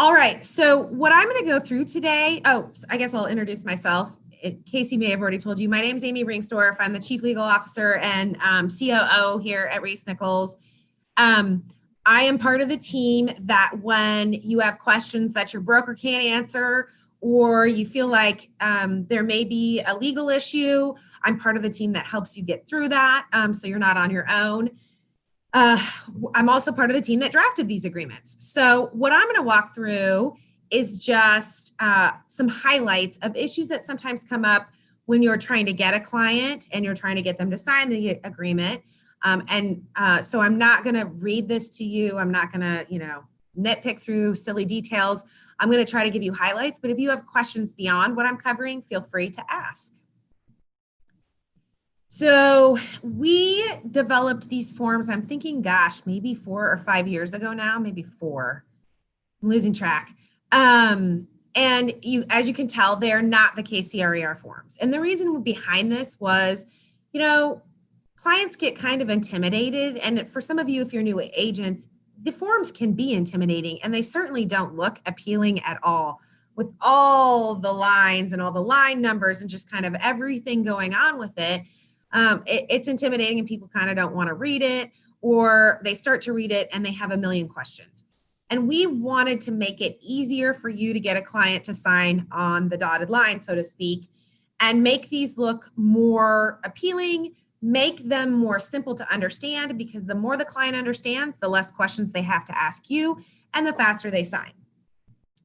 All right, so what I'm going to go through today, I guess I'll introduce myself. Casey may have already told you, my name is Amy Ringstorff. I'm the Chief Legal Officer and COO here at ReeceNichols. I am part of the team that when you have questions that your broker can't answer, or you feel like there may be a legal issue, I'm part of the team that helps you get through that, so you're not on your own. I'm also part of the team that drafted these agreements. So what I'm going to walk through is just some highlights of issues that sometimes come up when you're trying to get a client and you're trying to get them to sign the agreement. So I'm not going to read this to you. I'm not going to, nitpick through silly details. I'm going to try to give you highlights, but if you have questions beyond what I'm covering, feel free to ask. So we developed these forms, I'm thinking, gosh, maybe 4 or 5 years ago now, maybe 4. I'm losing track. And as you can tell, they're not the KCRAR forms. And the reason behind this was, clients get kind of intimidated. And for some of you, if you're new agents, the forms can be intimidating, and they certainly don't look appealing at all, with all the lines and all the line numbers and just kind of everything going on with it. It's intimidating, and people kind of don't want to read it, or they start to read it and they have a million questions. And we wanted to make it easier for you to get a client to sign on the dotted line, so to speak, and make these look more appealing, make them more simple to understand, because the more the client understands, the less questions they have to ask you and the faster they sign.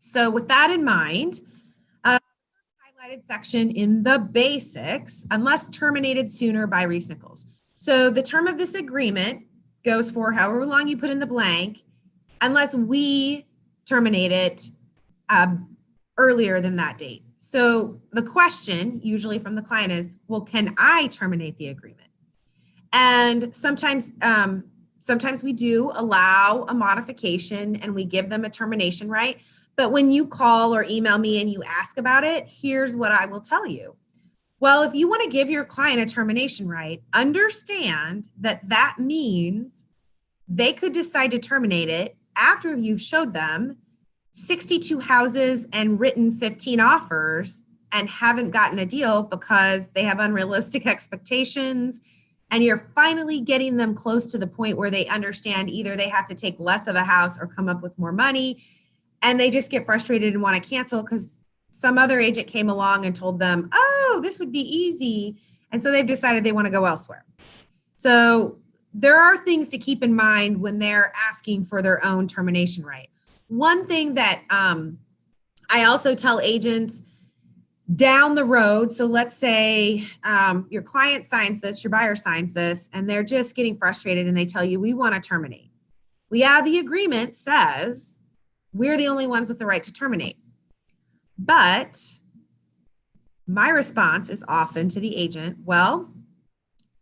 So with that in mind, highlighted section in the basics, unless terminated sooner by ReeceNichols. So the term of this agreement goes for however long you put in the blank, unless we terminate it earlier than that date. So the question usually from the client is, well, can I terminate the agreement? And sometimes we do allow a modification and we give them a termination right. But when you call or email me and you ask about it, here's what I will tell you. Well, if you want to give your client a termination right, understand that that means they could decide to terminate it after you've showed them 62 houses and written 15 offers and haven't gotten a deal because they have unrealistic expectations, and you're finally getting them close to the point where they understand either they have to take less of a house or come up with more money, and they just get frustrated and want to cancel because some other agent came along and told them, oh, this would be easy. And so they've decided they want to go elsewhere. So there are things to keep in mind when they're asking for their own termination right. One thing that I also tell agents down the road, so let's say your client signs this, your buyer signs this, and they're just getting frustrated and they tell you, we want to terminate. The agreement says we're the only ones with the right to terminate. But my response is often to the agent, well,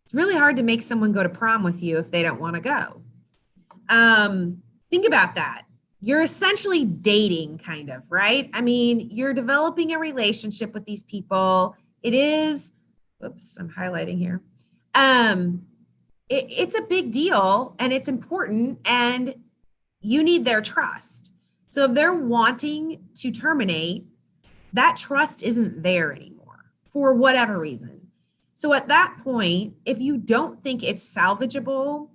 it's really hard to make someone go to prom with you if they don't want to go. Think about that. You're essentially dating, kind of, right? I mean, you're developing a relationship with these people. It is, oops, I'm highlighting here. It's a big deal and it's important, and you need their trust. So if they're wanting to terminate, that trust isn't there anymore for whatever reason. So at that point, if you don't think it's salvageable,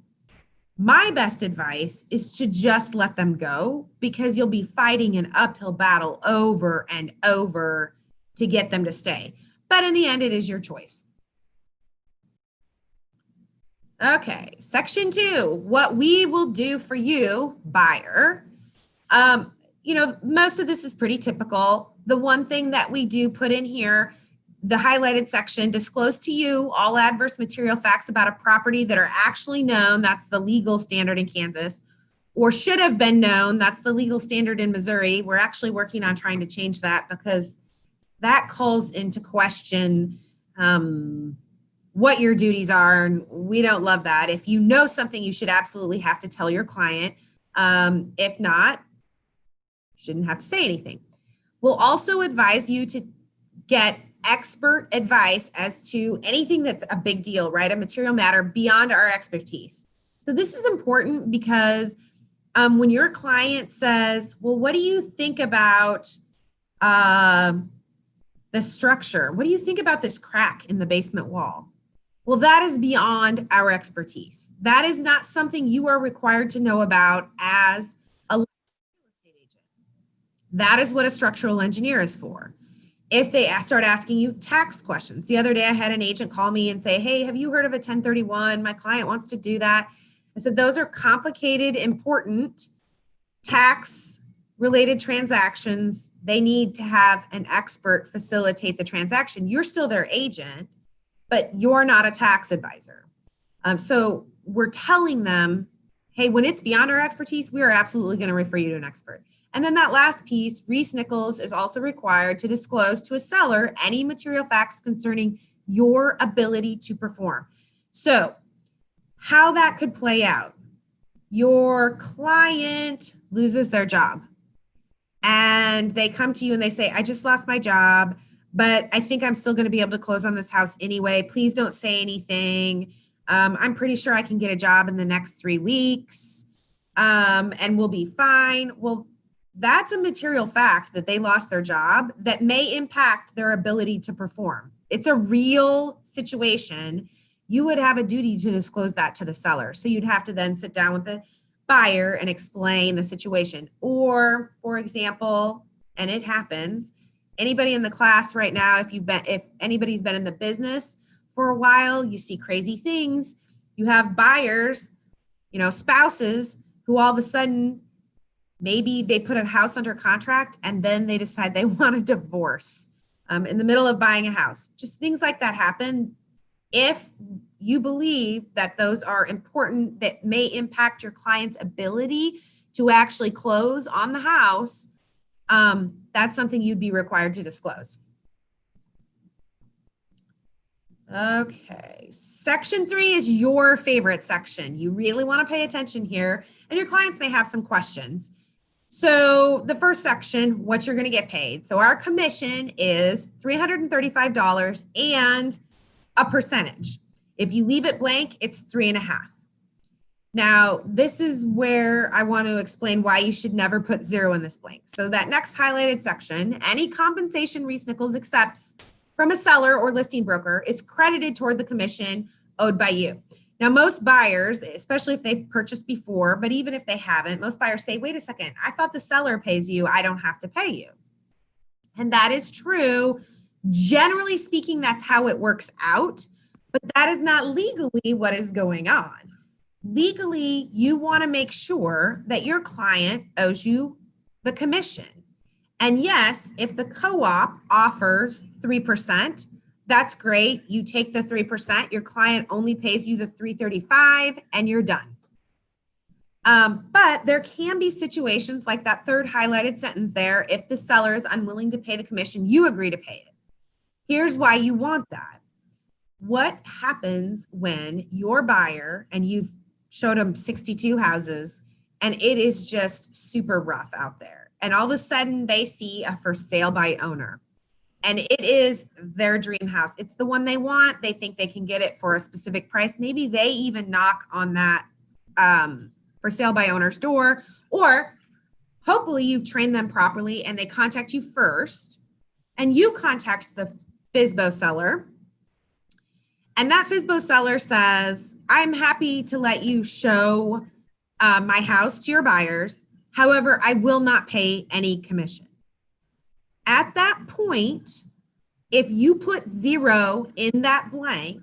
my best advice is to just let them go, because you'll be fighting an uphill battle over and over to get them to stay. But in the end, it is your choice. Okay, section 2, what we will do for you, buyer. Most of this is pretty typical. The one thing that we do put in here, the highlighted section, disclose to you all adverse material facts about a property that are actually known, that's the legal standard in Kansas, or should have been known, that's the legal standard in Missouri. We're actually working on trying to change that because that calls into question what your duties are, and we don't love that. If you know something, you should absolutely have to tell your client. If not, you shouldn't have to say anything. We'll also advise you to get expert advice as to anything that's a big deal, right? A material matter beyond our expertise. So this is important because When your client says, well, what do you think about the structure? What do you think about this crack in the basement wall? Well, that is beyond our expertise. That is not something you are required to know about as a real estate agent. That is what a structural engineer is for. If they start asking you tax questions. The other day I had an agent call me and say, hey, have you heard of a 1031? My client wants to do that. I said, those are complicated, important tax related transactions. They need to have an expert facilitate the transaction. You're still their agent, but you're not a tax advisor. So we're telling them, hey, when it's beyond our expertise, we are absolutely going to refer you to an expert. And then that last piece, ReeceNichols is also required to disclose to a seller any material facts concerning your ability to perform. So how that could play out, your client loses their job and they come to you and they say, I just lost my job, but I think I'm still going to be able to close on this house anyway. Please don't say anything. I'm pretty sure I can get a job in the next 3 weeks and we'll be fine. Well, that's a material fact that they lost their job that may impact their ability to perform. It's a real situation. You would have a duty to disclose that to the seller. So you'd have to then sit down with the buyer and explain the situation. Or, for example, and it happens, anybody in the class right now, if anybody's been in the business for a while, you see crazy things. You have buyers, spouses who all of a sudden, maybe they put a house under contract and then they decide they want a divorce in the middle of buying a house. Just things like that happen. If you believe that those are important, that may impact your client's ability to actually close on the house, that's something you'd be required to disclose. Okay, section 3 is your favorite section. You really want to pay attention here, and your clients may have some questions. So the first section, what you're going to get paid. So our commission is $335 and a percentage. If you leave it blank, it's 3.5. Now, this is where I want to explain why you should never put 0 in this blank. So that next highlighted section, any compensation ReeceNichols accepts from a seller or listing broker is credited toward the commission owed by you. Now, most buyers, especially if they've purchased before, but even if they haven't, most buyers say, wait a second, I thought the seller pays you, I don't have to pay you. And that is true. Generally speaking, that's how it works out, but that is not legally what is going on. Legally, you want to make sure that your client owes you the commission. And yes, if the co-op offers 3%, that's great. You take the 3%, your client only pays you the $335 and you're done. But there can be situations like that third highlighted sentence there. If the seller is unwilling to pay the commission, you agree to pay it. Here's why you want that. What happens when your buyer, and you've showed them 62 houses, and it is just super rough out there, and all of a sudden they see a for sale by owner, and it is their dream house. It's the one they want. They think they can get it for a specific price. Maybe they even knock on that for sale by owner's door, or hopefully you've trained them properly and they contact you first, and you contact the FSBO seller. And that FSBO seller says, I'm happy to let you show my house to your buyers. However, I will not pay any commission. At that point, if you put 0 in that blank,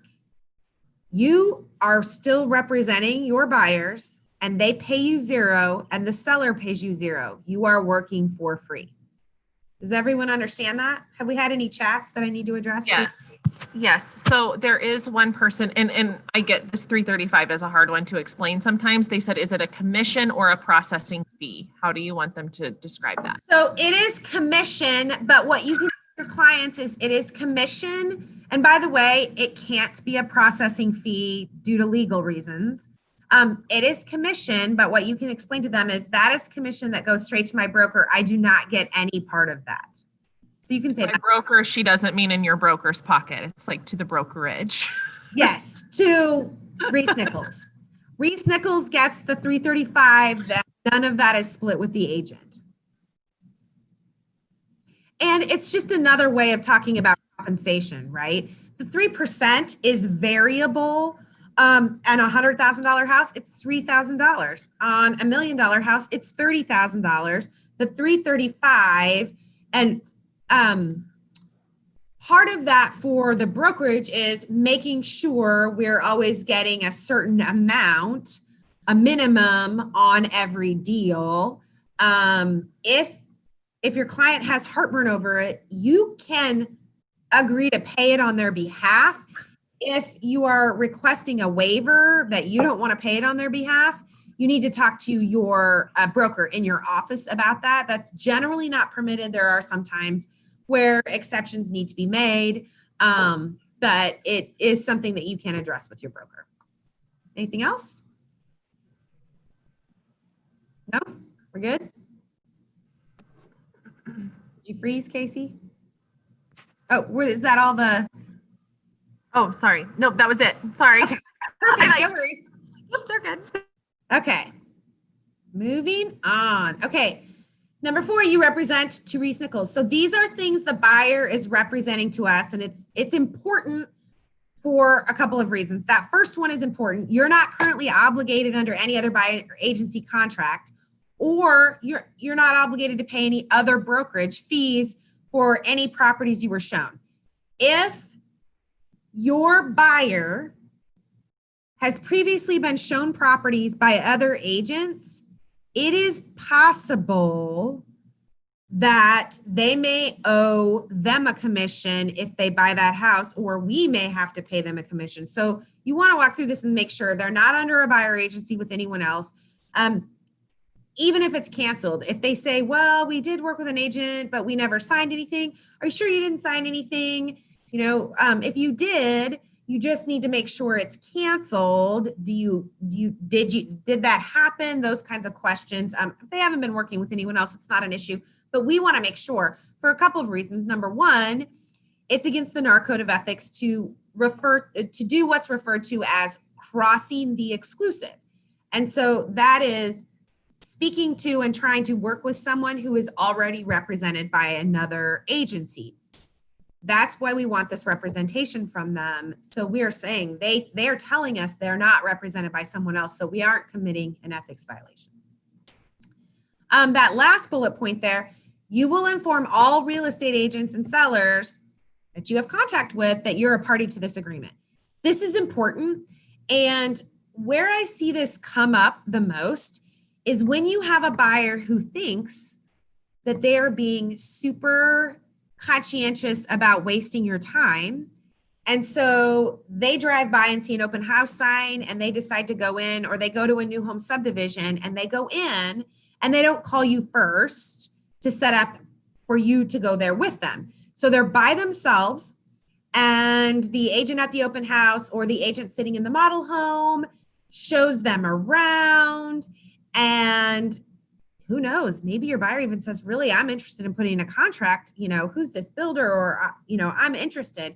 you are still representing your buyers and they pay you 0 and the seller pays you 0. You are working for free. Does everyone understand that? Have we had any chats that I need to address? Yes. Yes. So there is one person, and I get this 335 is a hard one to explain sometimes. They said, is it a commission or a processing fee? How do you want them to describe that? So it is commission, but what you can do to your clients is it is commission. And by the way, it can't be a processing fee due to legal reasons. It is commission, but what you can explain to them is that is commission that goes straight to my broker. I do not get any part of that. So you can say that. Broker, she doesn't mean in your broker's pocket. It's like to the brokerage. Yes, to ReeceNichols. ReeceNichols gets the $335 that None of that is split with the agent. And it's just another way of talking about compensation, right? The 3% is variable. On a $100,000 house, it's $3,000. On $1 million house, it's $30,000. The 335, and part of that for the brokerage is making sure we're always getting a certain amount, a minimum on every deal. If your client has heartburn over it, you can agree to pay it on their behalf. If you are requesting a waiver that you don't want to pay it on their behalf, you need to talk to your broker in your office about that. That's generally not permitted. There are some times where exceptions need to be made, but it is something that you can address with your broker. Anything else? No? We're good? Did you freeze, Casey? Oh, is that all the? Oh, sorry. Nope, that was it. Sorry. Okay. Perfect. No worries. They're good. Okay. Moving on. Okay. Number 4, you represent to ReeceNichols. So these are things the buyer is representing to us, and it's important for a couple of reasons. That first one is important. You're not currently obligated under any other buyer agency contract, or you're not obligated to pay any other brokerage fees for any properties you were shown. If your buyer has previously been shown properties by other agents, it is possible that they may owe them a commission if they buy that house, or we may have to pay them a commission. So you want to walk through this and make sure they're not under a buyer agency with anyone else. Even if it's canceled, if they say, well, we did work with an agent, but we never signed anything. Are you sure you didn't sign anything? If you did, you just need to make sure it's canceled. Did that happen? Those kinds of questions. If they haven't been working with anyone else, it's not an issue, but we want to make sure for a couple of reasons. Number one, it's against the NAR Code of Ethics to do what's referred to as crossing the exclusive. And so that is speaking to and trying to work with someone who is already represented by another agency. That's why we want this representation from them. So we are saying they are telling us they're not represented by someone else, so we aren't committing an ethics violation. That last bullet point there, you will inform all real estate agents and sellers that you have contact with that you're a party to this agreement. This is important. And where I see this come up the most is when you have a buyer who thinks that they are being super conscientious about wasting your time. And so they drive by and see an open house sign and they decide to go in, or they go to a new home subdivision and they go in and they don't call you first to set up for you to go there with them. So they're by themselves, and the agent at the open house or the agent sitting in the model home shows them around. And who knows, maybe your buyer even says, really, I'm interested in putting in a contract, who's this builder, or, I'm interested.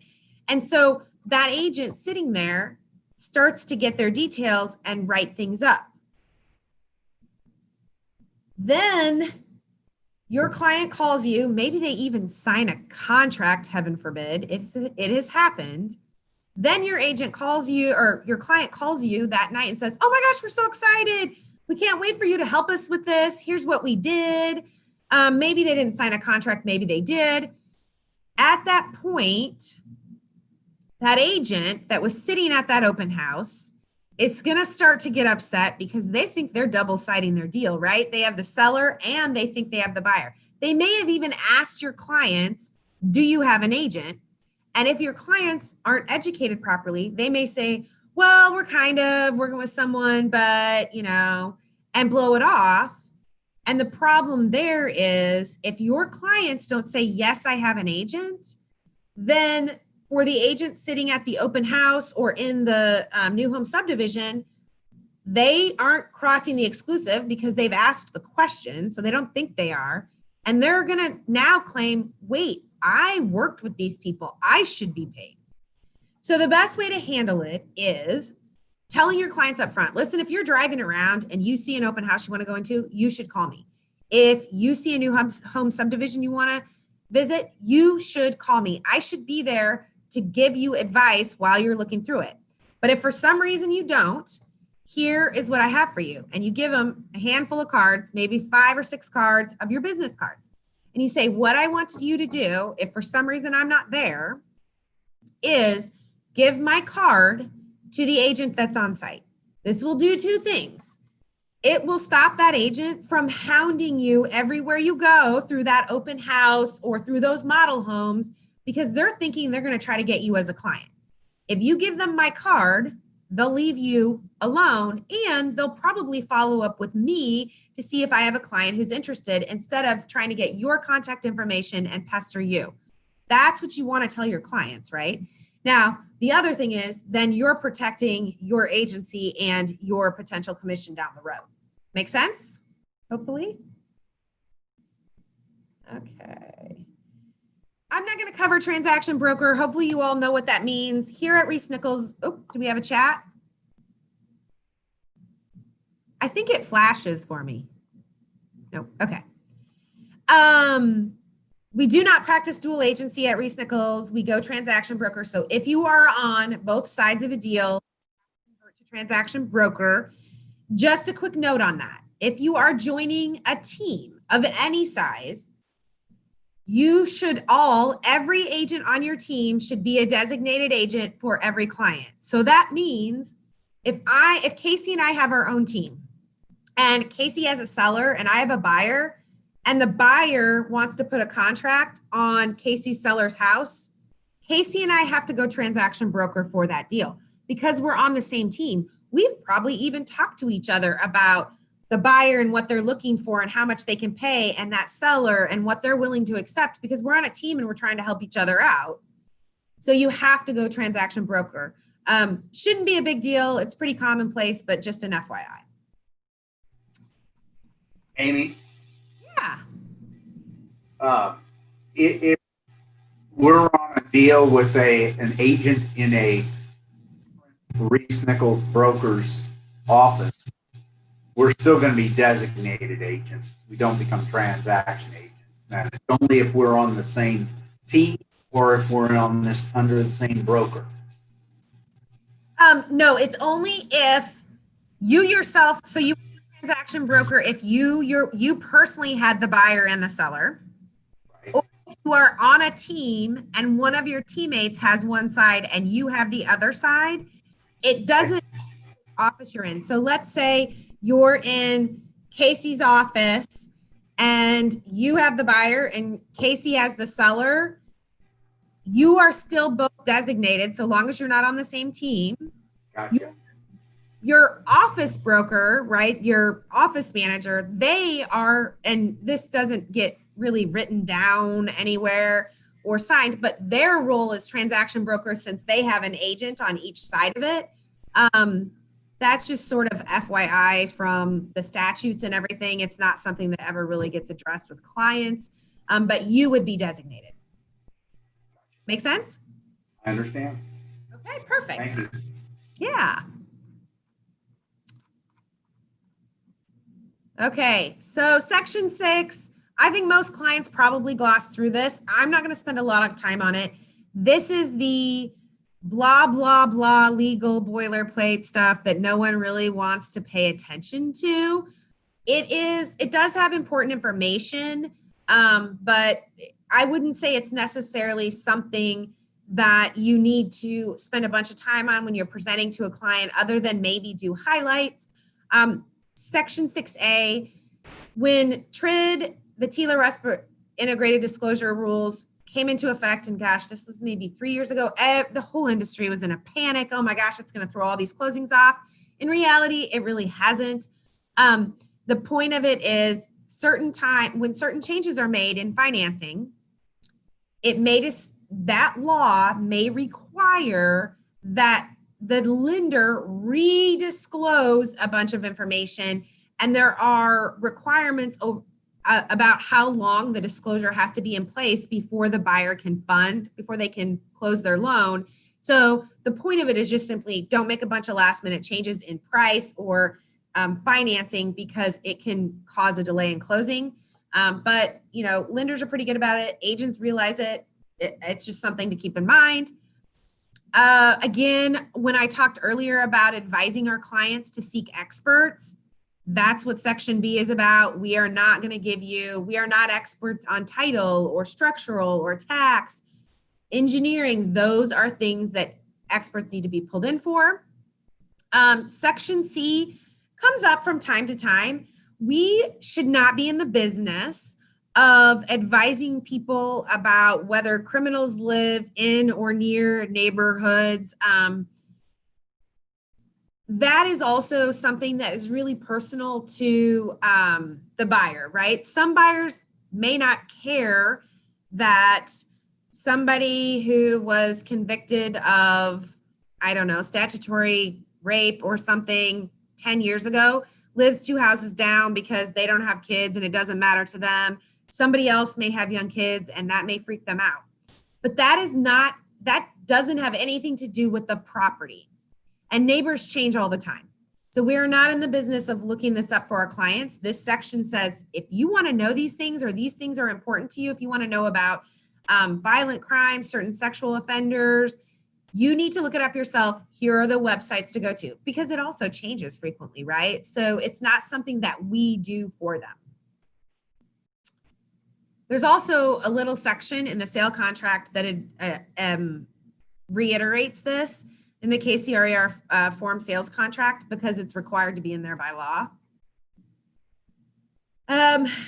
And so that agent sitting there starts to get their details and write things up. Then your client calls you, maybe they even sign a contract, heaven forbid, it has happened. Then your agent calls you, or your client calls you that night and says, oh my gosh, we're so excited. We can't wait for you to help us with this. Here's what we did. Maybe they didn't sign a contract. Maybe they did. At that point, that agent that was sitting at that open house is going to start to get upset because they think they're double-siding their deal, right? They have the seller and they think they have the buyer. They may have even asked your clients, do you have an agent? And if your clients aren't educated properly, they may say, well, we're kind of working with someone, but, and blow it off. And the problem there is if your clients don't say, yes, I have an agent, then for the agent sitting at the open house or in the new home subdivision, they aren't crossing the exclusive because they've asked the question, so they don't think they are. And they're going to now claim, wait, I worked with these people. I should be paid. So the best way to handle it is telling your clients up front, listen, if you're driving around and you see an open house you want to go into, you should call me. If you see a new home subdivision you want to visit, you should call me. I should be there to give you advice while you're looking through it. But if for some reason you don't, here is what I have for you. And you give them a handful of cards, maybe 5 or 6 cards of your business cards. And you say, what I want you to do, if for some reason I'm not there, is give my card to the agent that's on site. This will do 2 things. It will stop that agent from hounding you everywhere you go through that open house or through those model homes, because they're thinking they're going to try to get you as a client. If you give them my card, they'll leave you alone, and they'll probably follow up with me to see if I have a client who's interested, instead of trying to get your contact information and pester you. That's what you want to tell your clients, right? Now, the other thing is then you're protecting your agency and your potential commission down the road. Make sense? Hopefully. Okay. I'm not going to cover transaction broker. Hopefully you all know what that means. Here at ReeceNichols, oh, do we have a chat? I think it flashes for me. No, okay. We do not practice dual agency at ReeceNichols. We go transaction broker. So if you are on both sides of a deal, convert to transaction broker. Just a quick note on that. If you are joining a team of any size, you should every agent on your team should be a designated agent for every client. So that means if Casey and I have our own team, and Casey has a seller and I have a buyer, and the buyer wants to put a contract on Casey's seller's house, Casey and I have to go transaction broker for that deal because we're on the same team. We've probably even talked to each other about the buyer and what they're looking for and how much they can pay, and that seller and what they're willing to accept, because we're on a team and we're trying to help each other out. So you have to go transaction broker. Shouldn't be a big deal. It's pretty commonplace, but just an FYI. Amy, yeah. If we're on a deal with an agent in a ReeceNichols broker's office, we're still going to be designated agents. We don't become transaction agents. And it's only if we're on the same team or if we're under the same broker. No, it's only if you yourself, so you transaction broker, if you personally had the buyer and the seller, right, or if you are on a team and one of your teammates has one side and you have the other side, it doesn't office you're in. So let's say you're in Casey's office and you have the buyer and Casey has the seller. You are still both designated so long as you're not on the same team. Gotcha. Your office broker, right? Your office manager, they are, and this doesn't get really written down anywhere or signed, but their role is transaction broker since they have an agent on each side of it. That's just sort of FYI from the statutes and everything. It's not something that ever really gets addressed with clients, but you would be designated. Make sense? I understand. Okay, perfect. Thank you. Yeah. Okay, so section 6, I think most clients probably gloss through this. I'm not going to spend a lot of time on it. This is the blah, blah, blah legal boilerplate stuff that no one really wants to pay attention to. It does have important information, but I wouldn't say it's necessarily something that you need to spend a bunch of time on when you're presenting to a client, other than maybe do highlights. Section 6A, when TRID, the TILA integrated disclosure rules, came into effect, and gosh, this was maybe 3 years ago, the whole industry was in a panic. Oh my gosh, it's going to throw all these closings off. In reality, it really hasn't. The point of it is when certain changes are made in financing, that law may require that the lender redisclose a bunch of information, and there are requirements about how long the disclosure has to be in place before the buyer can fund, before they can close their loan. So the point of it is just simply don't make a bunch of last minute changes in price or financing because it can cause a delay in closing. But lenders are pretty good about it. Agents realize it. It's just something to keep in mind. Again, when I talked earlier about advising our clients to seek experts, that's what Section B is about. We are not experts on title or structural or tax, engineering. Those are things that experts need to be pulled in for. Section C comes up from time to time. We should not be in the business of advising people about whether criminals live in or near neighborhoods. That is also something that is really personal to the buyer, right? Some buyers may not care that somebody who was convicted of, I don't know, statutory rape or something 10 years ago lives 2 houses down because they don't have kids and it doesn't matter to them. Somebody else may have young kids and that may freak them out. But that doesn't have anything to do with the property. And neighbors change all the time. So we are not in the business of looking this up for our clients. This section says, if you want to know these things or these things are important to you, if you want to know about violent crimes, certain sexual offenders, you need to look it up yourself. Here are the websites to go to, because it also changes frequently, right? So it's not something that we do for them. There's also a little section in the sale contract that reiterates this in the KCRAR form sales contract because it's required to be in there by law.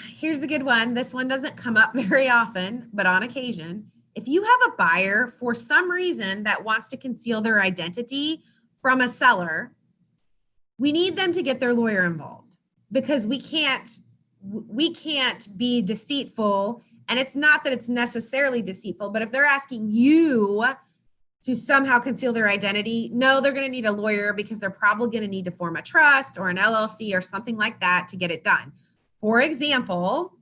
Here's a good one. This one doesn't come up very often, but on occasion, if you have a buyer for some reason that wants to conceal their identity from a seller, we need them to get their lawyer involved because we can't be deceitful. And it's not that it's necessarily deceitful, but if they're asking you to somehow conceal their identity, no, they're going to need a lawyer because they're probably going to need to form a trust or an LLC or something like that to get it done. For example,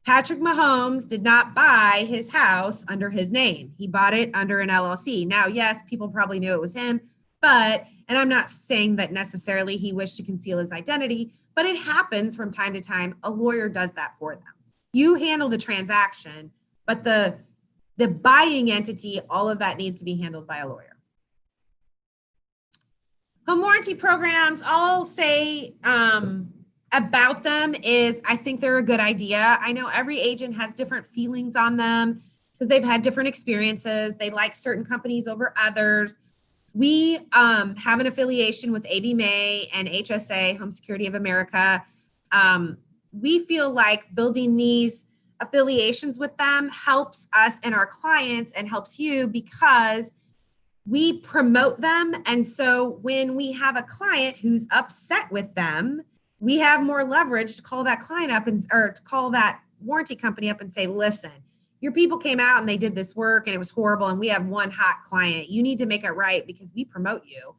Patrick Mahomes did not buy his house under his name. He bought it under an LLC. Now, yes, people probably knew it was him, and I'm not saying that necessarily he wished to conceal his identity, but it happens from time to time. A lawyer does that for them. You handle the transaction, but the buying entity, all of that needs to be handled by a lawyer. Home warranty programs, I'll say about them is I think they're a good idea. I know every agent has different feelings on them because they've had different experiences. They like certain companies over others. We have an affiliation with AB May and HSA, Home Security of America. We feel like building these affiliations with them helps us and our clients and helps you because we promote them. And so when we have a client who's upset with them, we have more leverage to call that client up or to call that warranty company up and say, listen, your people came out and they did this work and it was horrible. And we have one hot client. You need to make it right because we promote you.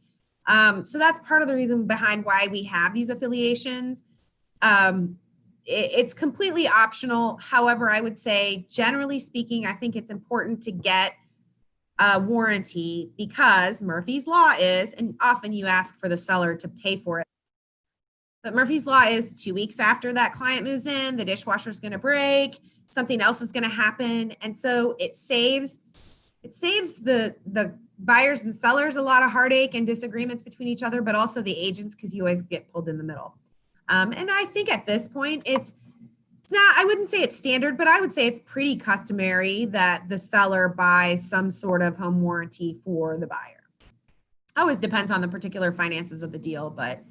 So that's part of the reason behind why we have these affiliations. It's completely optional. However, I would say, generally speaking, I think it's important to get a warranty because Murphy's Law is, and often you ask for the seller to pay for it, but Murphy's Law is 2 weeks after that client moves in, the dishwasher is going to break, something else is going to happen. And so it saves the buyers and sellers a lot of heartache and disagreements between each other, but also the agents because you always get pulled in the middle. And I think at this point, it's not, I wouldn't say it's standard, but I would say it's pretty customary that the seller buys some sort of home warranty for the buyer. Always depends on the particular finances of the deal, but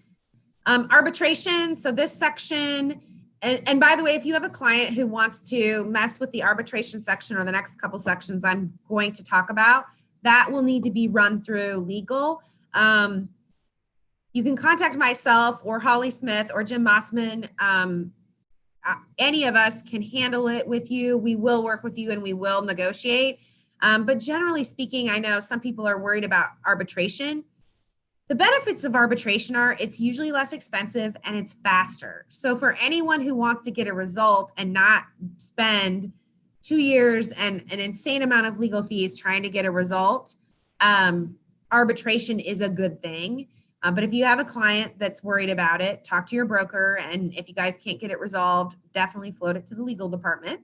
arbitration. So this section, and by the way, if you have a client who wants to mess with the arbitration section or the next couple sections I'm going to talk about, that will need to be run through legal. You can contact myself or Holly Smith or Jim Mossman. Any of us can handle it with you. We will work with you and we will negotiate. But generally speaking, I know some people are worried about arbitration. The benefits of arbitration are it's usually less expensive and it's faster. So for anyone who wants to get a result and not spend 2 years and an insane amount of legal fees trying to get a result, arbitration is a good thing. But if you have a client that's worried about it, talk to your broker. And if you guys can't get it resolved, definitely float it to the legal department.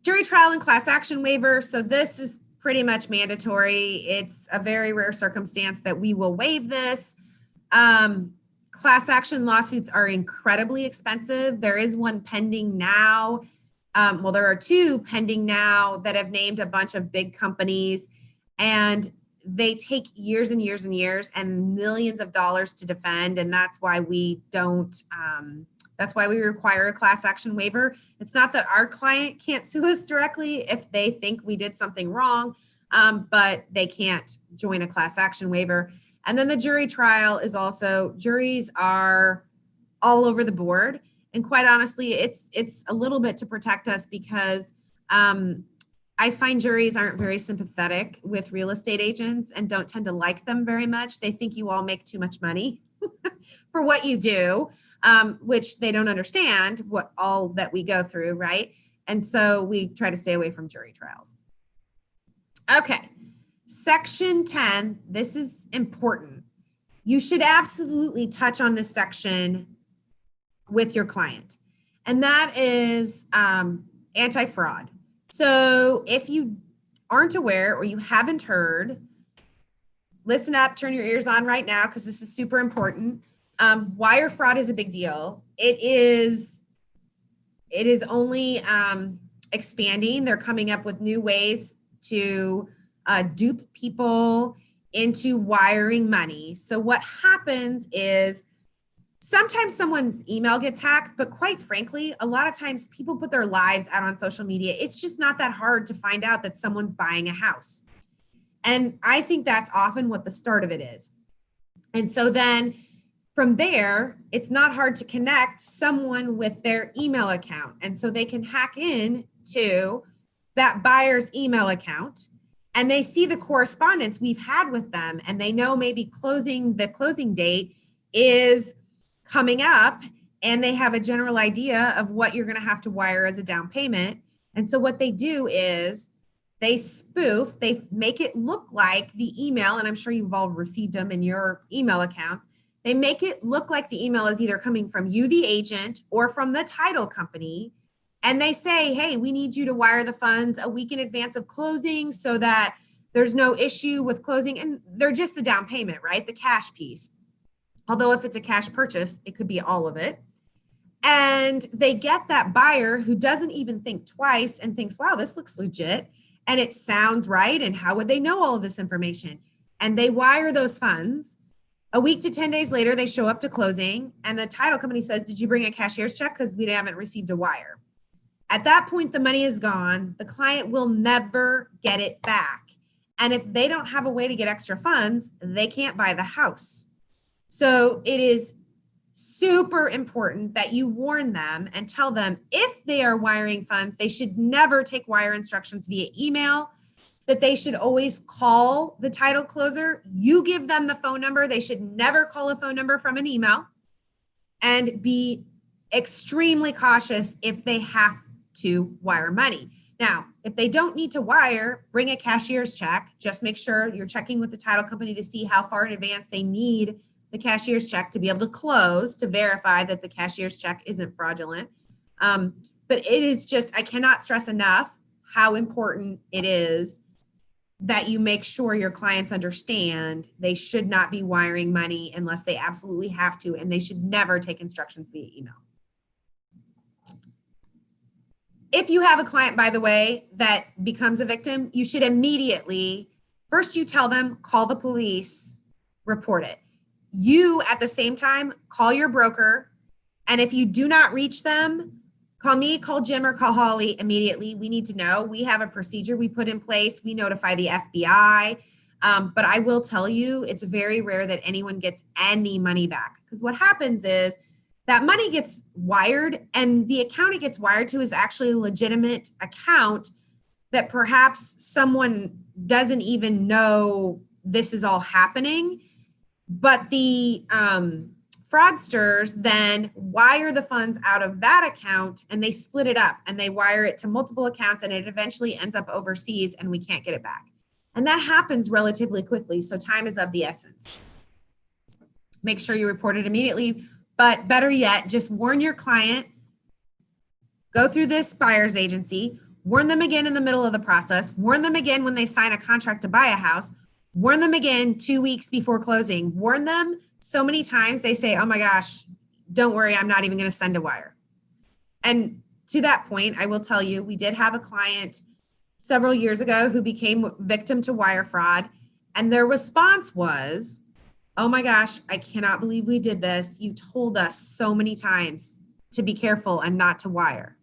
Jury trial and class action waiver. So this is pretty much mandatory. It's a very rare circumstance that we will waive this. Class action lawsuits are incredibly expensive. There is one pending now. Well, there are two pending now that have named a bunch of big companies, and they take years and years and years and millions of dollars to defend. And that's why we don't, that's why we require a class action waiver. It's not that our client can't sue us directly if they think we did something wrong, but they can't join a class action waiver. And then the jury trial is also, juries are all over the board. And quite honestly, it's a little bit to protect us because I find juries aren't very sympathetic with real estate agents and don't tend to like them very much. They think you all make too much money for what you do, which they don't understand what all that we go through, right? And so we try to stay away from jury trials. Okay, Section 10, this is important. You should absolutely touch on this section with your client, and that is anti-fraud. So if you aren't aware or you haven't heard, listen up, turn your ears on right now because this is super important. Wire fraud is a big deal. It is only expanding. They're coming up with new ways to dupe people into wiring money. So what happens is sometimes someone's email gets hacked, but quite frankly, a lot of times people put their lives out on social media. It's just not that hard to find out that someone's buying a house. And I think that's often what the start of it is. And so then from there, it's not hard to connect someone with their email account. And so they can hack in to that buyer's email account and they see the correspondence we've had with them. And they know maybe the closing date is coming up, and they have a general idea of what you're going to have to wire as a down payment. And so what they do is they make it look like the email, and I'm sure you've all received them in your email accounts. They make it look like the email is either coming from you, the agent, or from the title company. And they say, hey, we need you to wire the funds a week in advance of closing so that there's no issue with closing. And they're just the down payment, right? The cash piece. Although if it's a cash purchase, it could be all of it. And they get that buyer who doesn't even think twice and thinks, wow, this looks legit. And it sounds right. And how would they know all of this information? And they wire those funds. A week to 10 days later, they show up to closing. And the title company says, did you bring a cashier's check? Because we haven't received a wire. At that point, the money is gone. The client will never get it back. And if they don't have a way to get extra funds, they can't buy the house. So it is super important that you warn them and tell them if they are wiring funds, they should never take wire instructions via email, that they should always call the title closer. You give them the phone number. They should never call a phone number from an email, and be extremely cautious if they have to wire money. Now, if they don't need to wire, bring a cashier's check. Just make sure you're checking with the title company to see how far in advance they need the cashier's check to be able to close, to verify that the cashier's check isn't fraudulent. But it is just, I cannot stress enough how important it is that you make sure your clients understand they should not be wiring money unless they absolutely have to, and they should never take instructions via email. If you have a client, by the way, that becomes a victim, you should immediately, first you tell them, call the police, report it. You, at the same time, call your broker. And if you do not reach them, call me, call Jim, or call Holly immediately. We need to know. We have a procedure we put in place. We notify the FBI. But I will tell you, it's very rare that anyone gets any money back. Because what happens is that money gets wired, and the account it gets wired to is actually a legitimate account that perhaps someone doesn't even know this is all happening. But the fraudsters then wire the funds out of that account, and they split it up and they wire it to multiple accounts, and it eventually ends up overseas and we can't get it back. And that happens relatively quickly. So time is of the essence. Make sure you report it immediately, but better yet, just warn your client, go through this buyer's agency, warn them again in the middle of the process, warn them again when they sign a contract to buy a house, warn them again 2 weeks before closing, warn them so many times they say, oh my gosh, don't worry, I'm not even going to send a wire. And to that point, I will tell you, we did have a client several years ago who became victim to wire fraud. And their response was, oh my gosh, I cannot believe we did this. You told us so many times to be careful and not to wire.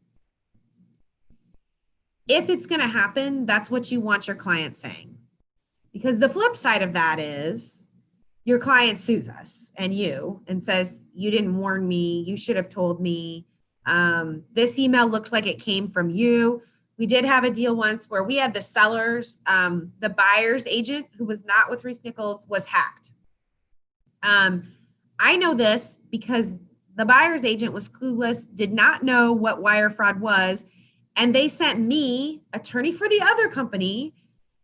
If it's going to happen, that's what you want your client saying. Because the flip side of that is your client sues us and you and says, you didn't warn me. You should have told me. This email looked like it came from you. We did have a deal once where we had the sellers, the buyer's agent who was not with ReeceNichols was hacked. I know this because the buyer's agent was clueless, did not know what wire fraud was, and they sent me, attorney for the other company,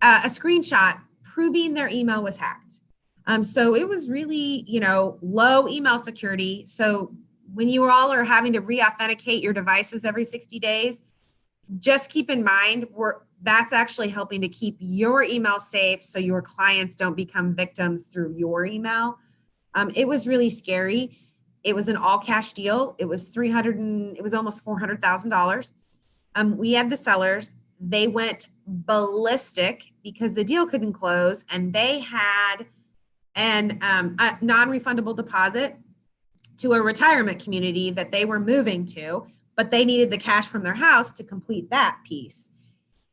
a screenshot proving their email was hacked. So it was really, low email security. So when you all are having to re-authenticate your devices every 60 days, just keep in mind that's actually helping to keep your email safe so your clients don't become victims through your email. It was really scary. It was an all cash deal. It was almost $400,000. We had the sellers. They went ballistic because the deal couldn't close, and they had a non-refundable deposit to a retirement community that they were moving to, but they needed the cash from their house to complete that piece.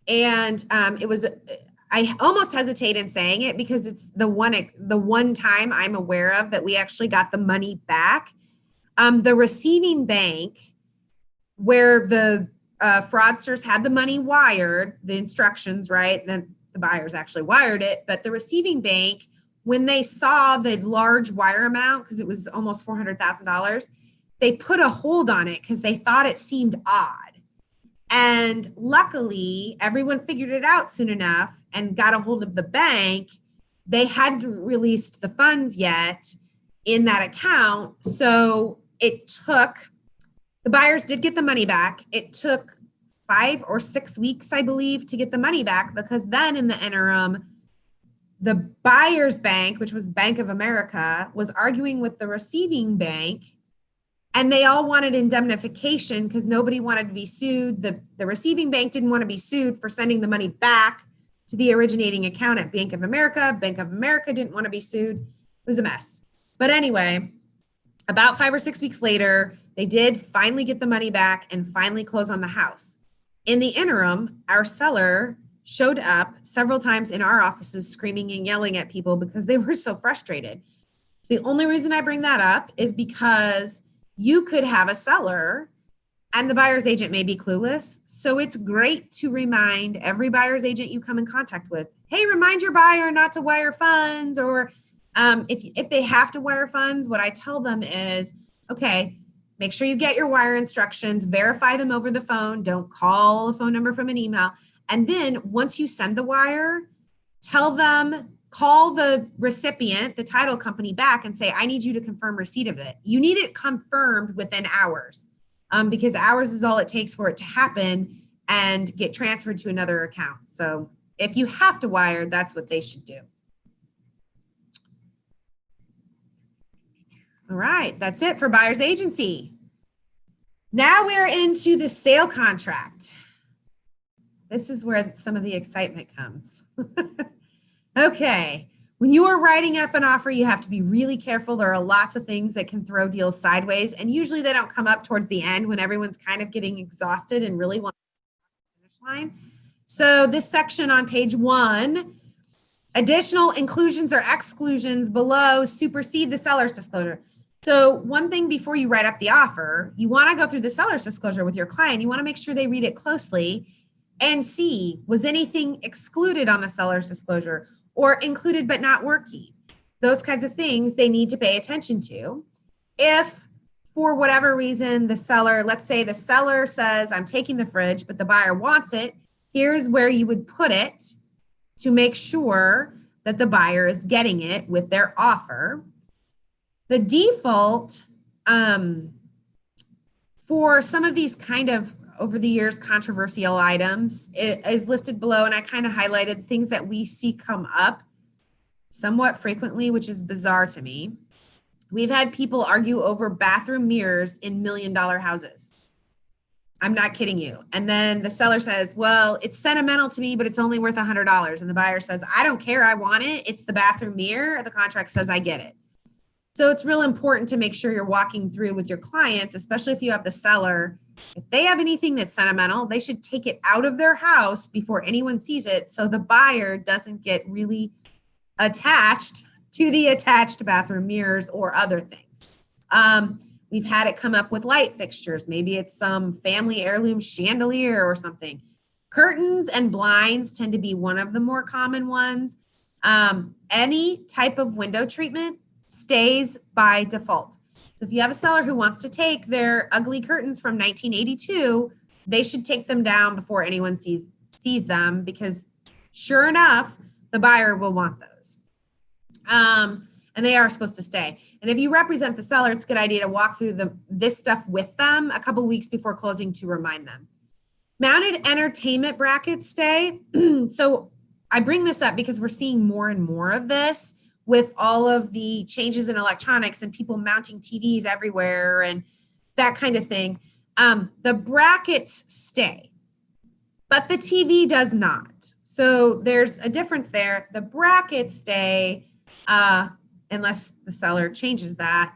And I almost hesitate in saying it because it's the one time I'm aware of that we actually got the money back. The receiving bank where the fraudsters had the money wired, the instructions, right? Then the buyers actually wired it, but the receiving bank, when they saw the large wire amount, because it was almost $400,000, they put a hold on it because they thought it seemed odd. And luckily, everyone figured it out soon enough and got a hold of the bank. They hadn't released the funds yet in that account. So the buyers did get the money back. It took 5 or 6 weeks, I believe, to get the money back, because then in the interim, the buyer's bank, which was Bank of America, was arguing with the receiving bank, and they all wanted indemnification because nobody wanted to be sued. The receiving bank didn't want to be sued for sending the money back to the originating account at Bank of America. Bank of America didn't want to be sued. It was a mess. But anyway, about 5 or 6 weeks later, they did finally get the money back and finally close on the house. In the interim, our seller showed up several times in our offices screaming and yelling at people because they were so frustrated. The only reason I bring that up is because you could have a seller and the buyer's agent may be clueless. So it's great to remind every buyer's agent you come in contact with, hey, remind your buyer not to wire funds. Or if they have to wire funds, what I tell them is, okay, make sure you get your wire instructions, verify them over the phone. Don't call a phone number from an email. And then once you send the wire, tell them, call the recipient, the title company back and say, I need you to confirm receipt of it. You need it confirmed within hours because hours is all it takes for it to happen and get transferred to another account. So if you have to wire, that's what they should do. All right, that's it for buyer's agency. Now we're into the sale contract. This is where some of the excitement comes. Okay, when you are writing up an offer, you have to be really careful. There are lots of things that can throw deals sideways, and usually they don't come up towards the end when everyone's kind of getting exhausted and really wants to finish line. So this section on page 1, additional inclusions or exclusions below supersede the seller's disclosure. So one thing before you write up the offer, you want to go through the seller's disclosure with your client. You want to make sure they read it closely and see, was anything excluded on the seller's disclosure or included but not working? Those kinds of things they need to pay attention to. If for whatever reason the seller, let's say the seller says, I'm taking the fridge, but the buyer wants it, here's where you would put it to make sure that the buyer is getting it with their offer. The default for some of these kind of over the years controversial items is listed below, and I kind of highlighted things that we see come up somewhat frequently, which is bizarre to me. We've had people argue over bathroom mirrors in $1 million houses. I'm not kidding you. And then the seller says, well, it's sentimental to me, but it's only worth $100. And the buyer says, I don't care, I want it. It's the bathroom mirror. The contract says I get it. So it's real important to make sure you're walking through with your clients, especially if you have the seller. If they have anything that's sentimental, they should take it out of their house before anyone sees it, so the buyer doesn't get really attached to the attached bathroom mirrors or other things. We've had it come up with light fixtures. Maybe it's some family heirloom chandelier or something. Curtains and blinds tend to be one of the more common ones. Any type of window treatment stays by default. So if you have a seller who wants to take their ugly curtains from 1982, they should take them down before anyone sees them, because sure enough, the buyer will want those. And they are supposed to stay. And if you represent the seller, it's a good idea to walk through this stuff with them a couple weeks before closing to remind them. Mounted entertainment brackets stay. So I bring this up because we're seeing more and more of this with all of the changes in electronics and people mounting TVs everywhere and that kind of thing. The brackets stay, but the TV does not. So there's a difference there. The brackets stay, unless the seller changes that.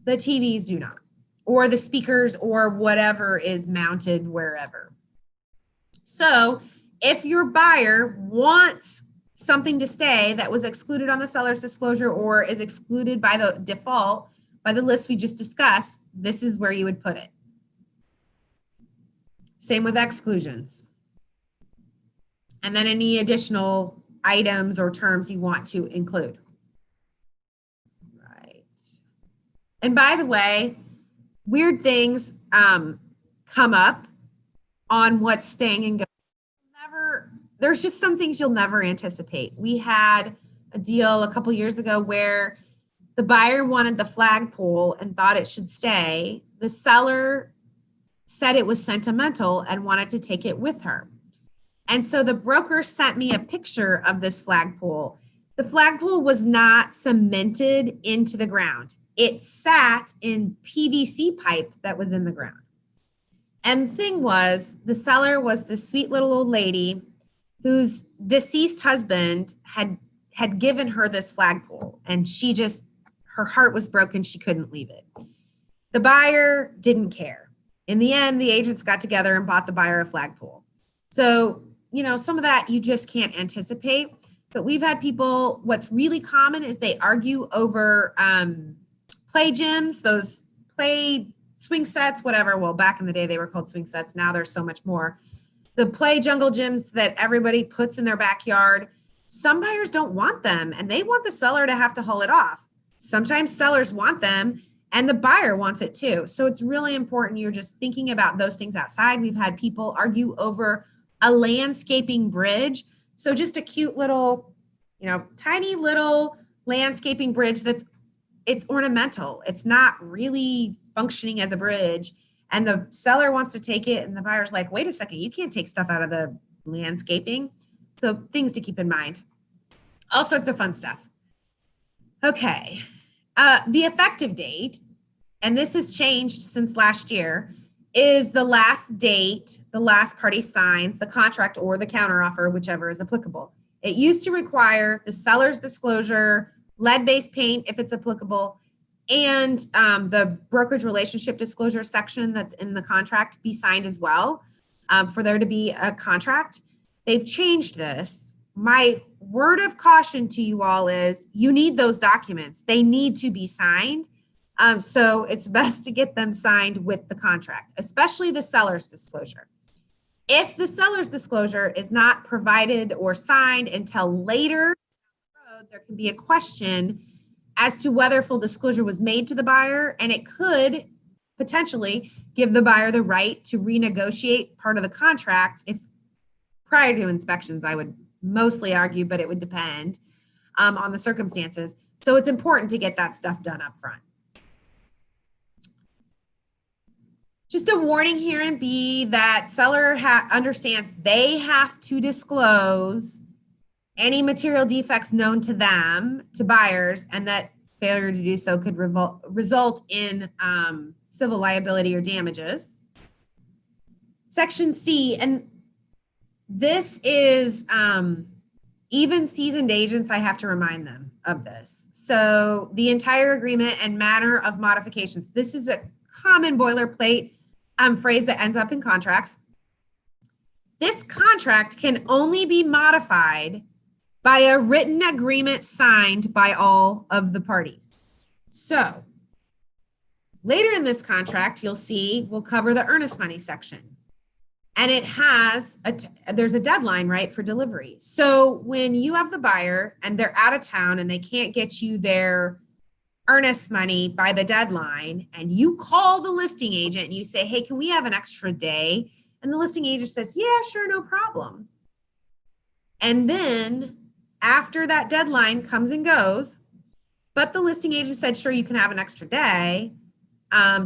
The TVs do not, or the speakers or whatever is mounted wherever. So if your buyer wants something to stay that was excluded on the seller's disclosure or is excluded by the default, by the list we just discussed, this is where you would put it. Same with exclusions. And then any additional items or terms you want to include. Right. And by the way, weird things come up on what's staying and going. There's just some things you'll never anticipate. We had a deal a couple years ago where the buyer wanted the flagpole and thought it should stay. The seller said it was sentimental and wanted to take it with her. And so the broker sent me a picture of this flagpole. The flagpole was not cemented into the ground. It sat in PVC pipe that was in the ground. And the thing was, the seller was this sweet little old lady whose deceased husband had given her this flagpole, and her heart was broken. She couldn't leave it. The buyer didn't care. In the end, the agents got together and bought the buyer a flagpole. So, some of that you just can't anticipate, but we've had people, what's really common is they argue over play gyms, those play swing sets, whatever. Well, back in the day, they were called swing sets. Now there's so much more. The play jungle gyms that everybody puts in their backyard, some buyers don't want them and they want the seller to have to haul it off. Sometimes sellers want them and the buyer wants it too. So it's really important you're just thinking about those things outside. We've had people argue over a landscaping bridge. So just a cute little, tiny little landscaping bridge it's ornamental. It's not really functioning as a bridge. And the seller wants to take it and the buyer's like, wait a second, you can't take stuff out of the landscaping. So things to keep in mind. All sorts of fun stuff. Okay. The effective date, and this has changed since last year, is the last date the last party signs the contract or the counteroffer, whichever is applicable. It used to require the seller's disclosure, lead-based paint if it's applicable, and the brokerage relationship disclosure section that's in the contract be signed as well for there to be a contract. They've changed this. My word of caution to you all is you need those documents. They need to be signed. So it's best to get them signed with the contract, especially the seller's disclosure. If the seller's disclosure is not provided or signed until later, there can be a question as to whether full disclosure was made to the buyer, and it could potentially give the buyer the right to renegotiate part of the contract if prior to inspections, I would mostly argue, but it would depend on the circumstances. So it's important to get that stuff done up front. Just a warning here in B that seller understands they have to disclose any material defects known to them, to buyers, and that failure to do so could result in civil liability or damages. Section C, and this is even seasoned agents, I have to remind them of this. So the entire agreement and manner of modifications. This is a common boilerplate phrase that ends up in contracts. This contract can only be modified by a written agreement signed by all of the parties. So later in this contract, you'll see we'll cover the earnest money section. And it has, there's a deadline, right, for delivery. So when you have the buyer and they're out of town and they can't get you their earnest money by the deadline, and you call the listing agent and you say, hey, can we have an extra day? And the listing agent says, yeah, sure, no problem. And then after that deadline comes and goes, but the listing agent said, sure, you can have an extra day.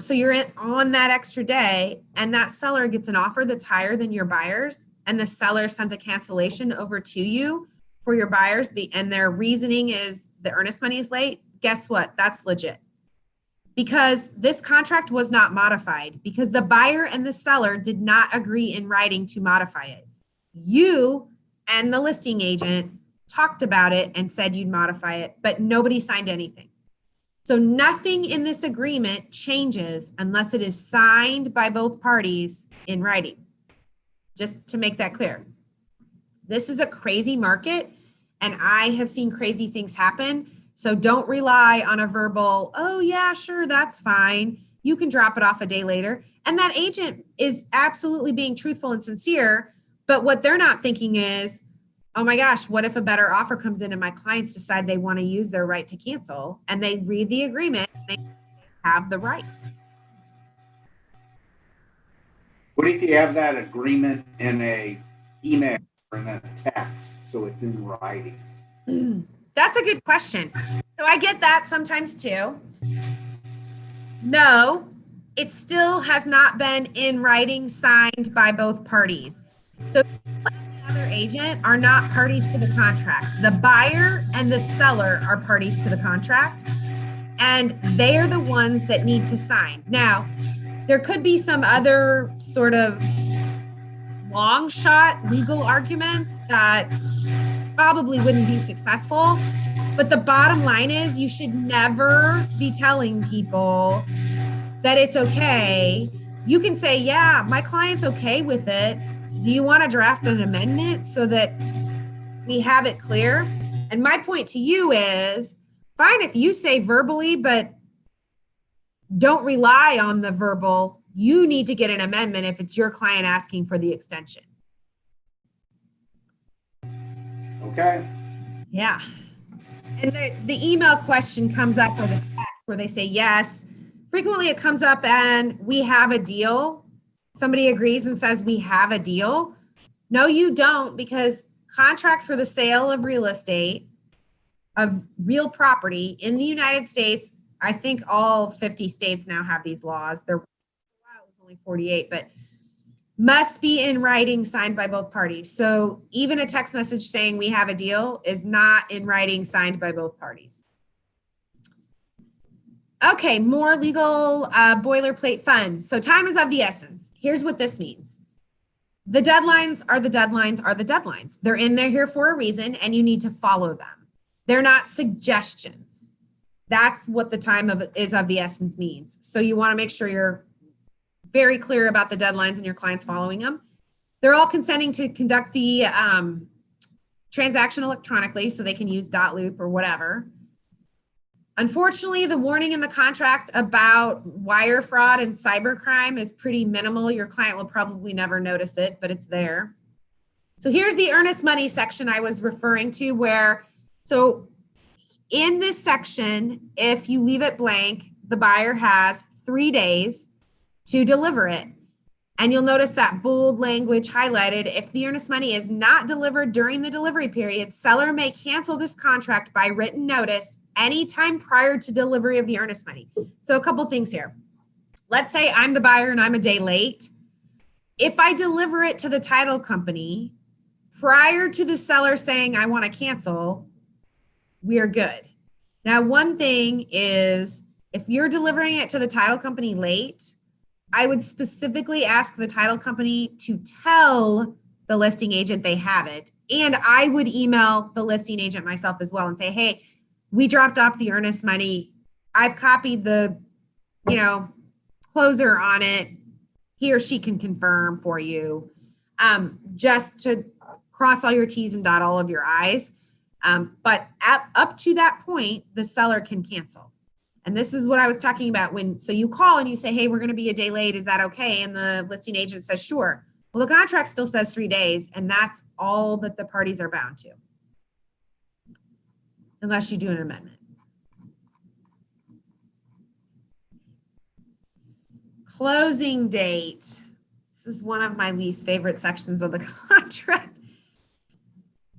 So you're on that extra day, and that seller gets an offer that's higher than your buyer's, and the seller sends a cancellation over to you for your buyers, and their reasoning is the earnest money is late. Guess what? That's legit. Because this contract was not modified, because the buyer and the seller did not agree in writing to modify it. You and the listing agent talked about it and said you'd modify it, but nobody signed anything. So nothing in this agreement changes unless it is signed by both parties in writing. Just to make that clear. This is a crazy market, and I have seen crazy things happen. So don't rely on a verbal, oh yeah, sure, that's fine. You can drop it off a day later. And that agent is absolutely being truthful and sincere, but what they're not thinking is, oh my gosh, what if a better offer comes in and my clients decide they want to use their right to cancel, and they read the agreement, they have the right. What if you have that agreement in a email or in a text, so it's in writing? That's a good question. So I get that sometimes too. No, it still has not been in writing, signed by both parties. So the other agent are not parties to the contract. The buyer and the seller are parties to the contract, and they are the ones that need to sign. Now, there could be some other sort of long shot legal arguments that probably wouldn't be successful. But the bottom line is you should never be telling people that it's okay. You can say, yeah, my client's okay with it. Do you want to draft an amendment so that we have it clear? And my point to you is, fine if you say verbally, but don't rely on the verbal. You need to get an amendment if it's your client asking for the extension. Okay. Yeah. And the email question comes up, or the text where they say yes. Frequently it comes up and we have a deal. Somebody agrees and says we have a deal. No, you don't, because contracts for the sale of real estate, of real property in the United States, I think all 50 states now have these laws. There was only 48, but must be in writing, signed by both parties. So even a text message saying we have a deal is not in writing, signed by both parties. Okay, more legal boilerplate fun. So time is of the essence. Here's what this means. The deadlines are the deadlines are the deadlines. They're in there here for a reason, and you need to follow them. They're not suggestions. That's what the time is of the essence means. So you want to make sure you're very clear about the deadlines and your clients following them. They're all consenting to conduct the transaction electronically, so they can use .loop or whatever. Unfortunately, the warning in the contract about wire fraud and cybercrime is pretty minimal. Your client will probably never notice it, but it's there. So here's the earnest money section I was referring to, where, so in this section, if you leave it blank, the buyer has 3 days to deliver it. And you'll notice that bold language highlighted. If the earnest money is not delivered during the delivery period, seller may cancel this contract by written notice anytime prior to delivery of the earnest money. So a couple things here. Let's say I'm the buyer and I'm a day late. If I deliver it to the title company prior to the seller saying I want to cancel, we are good. Now, one thing is if you're delivering it to the title company late, I would specifically ask the title company to tell the listing agent they have it. And I would email the listing agent myself as well and say, hey, we dropped off the earnest money. I've copied the, closer on it. He or she can confirm for you, just to cross all your T's and dot all of your I's. But up to that point, the seller can cancel. And this is what I was talking about so you call and you say, hey, we're going to be a day late. Is that okay? And the listing agent says, sure. Well, the contract still says 3 days, and that's all that the parties are bound to, unless you do an amendment. Closing date. This is one of my least favorite sections of the contract.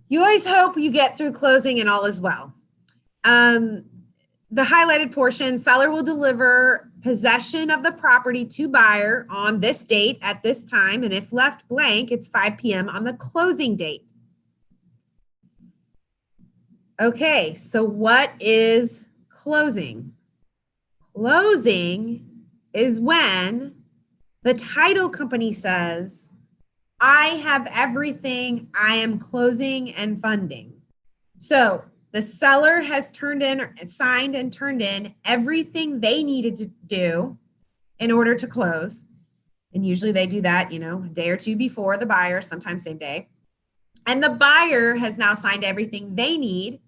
You always hope you get through closing and all is well. The highlighted portion, seller will deliver possession of the property to buyer on this date at this time, and if left blank, it's 5 p.m. on the closing date. Okay, so what is closing? Closing is when the title company says, I have everything, I am closing and funding. So the seller has signed and turned in everything they needed to do in order to close. And usually they do that, a day or two before the buyer, sometimes same day. And the buyer has now signed everything they need.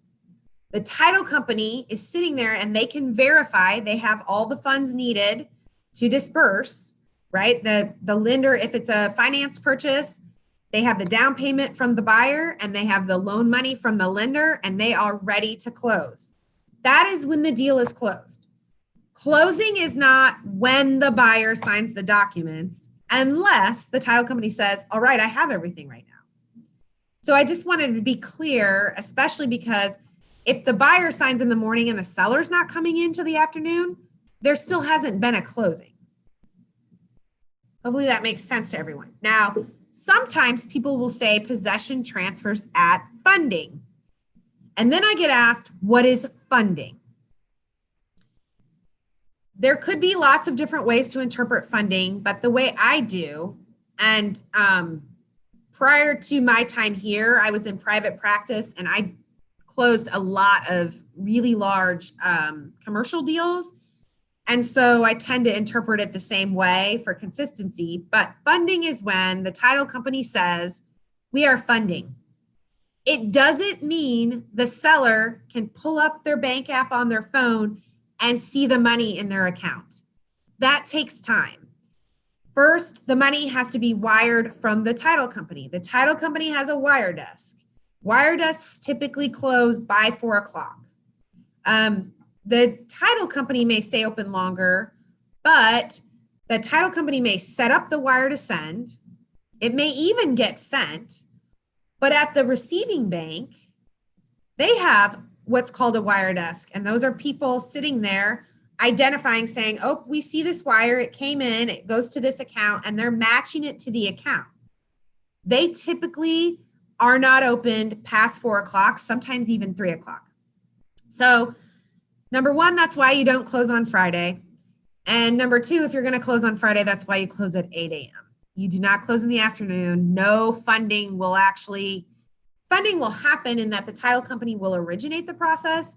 The title company is sitting there and they can verify they have all the funds needed to disperse, right? The lender, if it's a finance purchase, they have the down payment from the buyer and they have the loan money from the lender and they are ready to close. That is when the deal is closed. Closing is not when the buyer signs the documents unless the title company says, all right, I have everything right now. So I just wanted to be clear, especially because if the buyer signs in the morning and the seller's not coming in till the afternoon, there still hasn't been a closing. Hopefully that makes sense to everyone. Now, sometimes people will say possession transfers at funding. And then I get asked, what is funding? There could be lots of different ways to interpret funding, but the way I do, and prior to my time here, I was in private practice and I closed a lot of really large commercial deals. And so I tend to interpret it the same way for consistency, but funding is when the title company says, we are funding. It doesn't mean the seller can pull up their bank app on their phone and see the money in their account. That takes time. First, the money has to be wired from the title company. The title company has a wire desk. Wire desks typically close by 4 o'clock. The title company may stay open longer, but the title company may set up the wire to send. It may even get sent, but at the receiving bank, they have what's called a wire desk. And those are people sitting there identifying, saying, oh, we see this wire, it came in, it goes to this account, and they're matching it to the account. They typically are not opened past 4 o'clock, sometimes even 3 o'clock. So number one, that's why you don't close on Friday. And number two, if you're going to close on Friday, that's why you close at 8 a.m. You do not close in the afternoon. No funding will happen in that the title company will originate the process,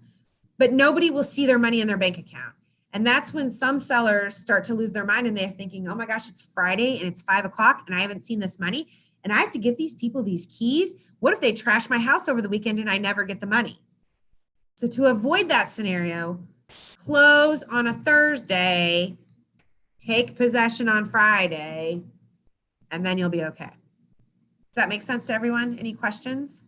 but nobody will see their money in their bank account. And that's when some sellers start to lose their mind and they're thinking, oh my gosh, it's Friday and it's 5 o'clock and I haven't seen this money and I have to give these people these keys. What if they trash my house over the weekend and I never get the money? So to avoid that scenario, close on a Thursday, take possession on Friday, and then you'll be okay. Does that make sense to everyone? Any questions?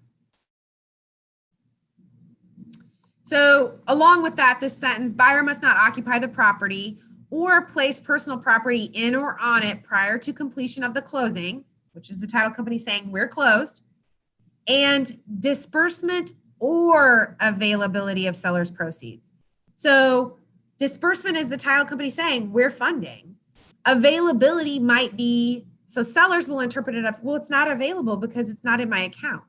So along with that, this sentence, buyer must not occupy the property or place personal property in or on it prior to completion of the closing, which is the title company saying we're closed, and disbursement or availability of seller's proceeds. So disbursement is the title company saying we're funding. Availability might be, so sellers will interpret it up, well, it's not available because it's not in my account.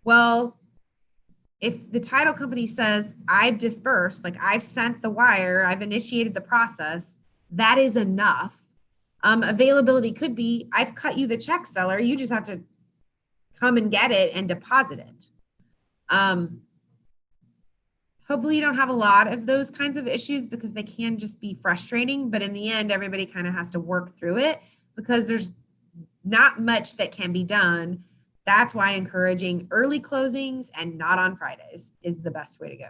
Well, if the title company says I've disbursed, like I've sent the wire, I've initiated the process, that is enough. Availability could be I've cut you the check, seller. You just have to come and get it and deposit it. Hopefully you don't have a lot of those kinds of issues because they can just be frustrating. But in the end, everybody kind of has to work through it because there's not much that can be done. That's why encouraging early closings and not on Fridays is the best way to go.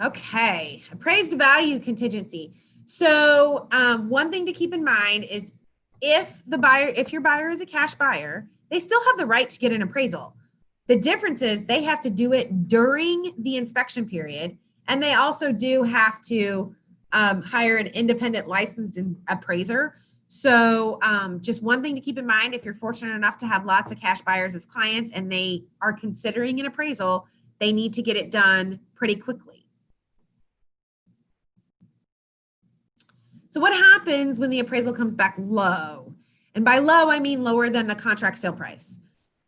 Okay, appraised value contingency. So one thing to keep in mind is if your buyer is a cash buyer, they still have the right to get an appraisal. The difference is they have to do it during the inspection period, and they also do have to hire an independent licensed appraiser. So just one thing to keep in mind, if you're fortunate enough to have lots of cash buyers as clients and they are considering an appraisal, they need to get it done pretty quickly. So what happens when the appraisal comes back low? And by low, I mean lower than the contract sale price.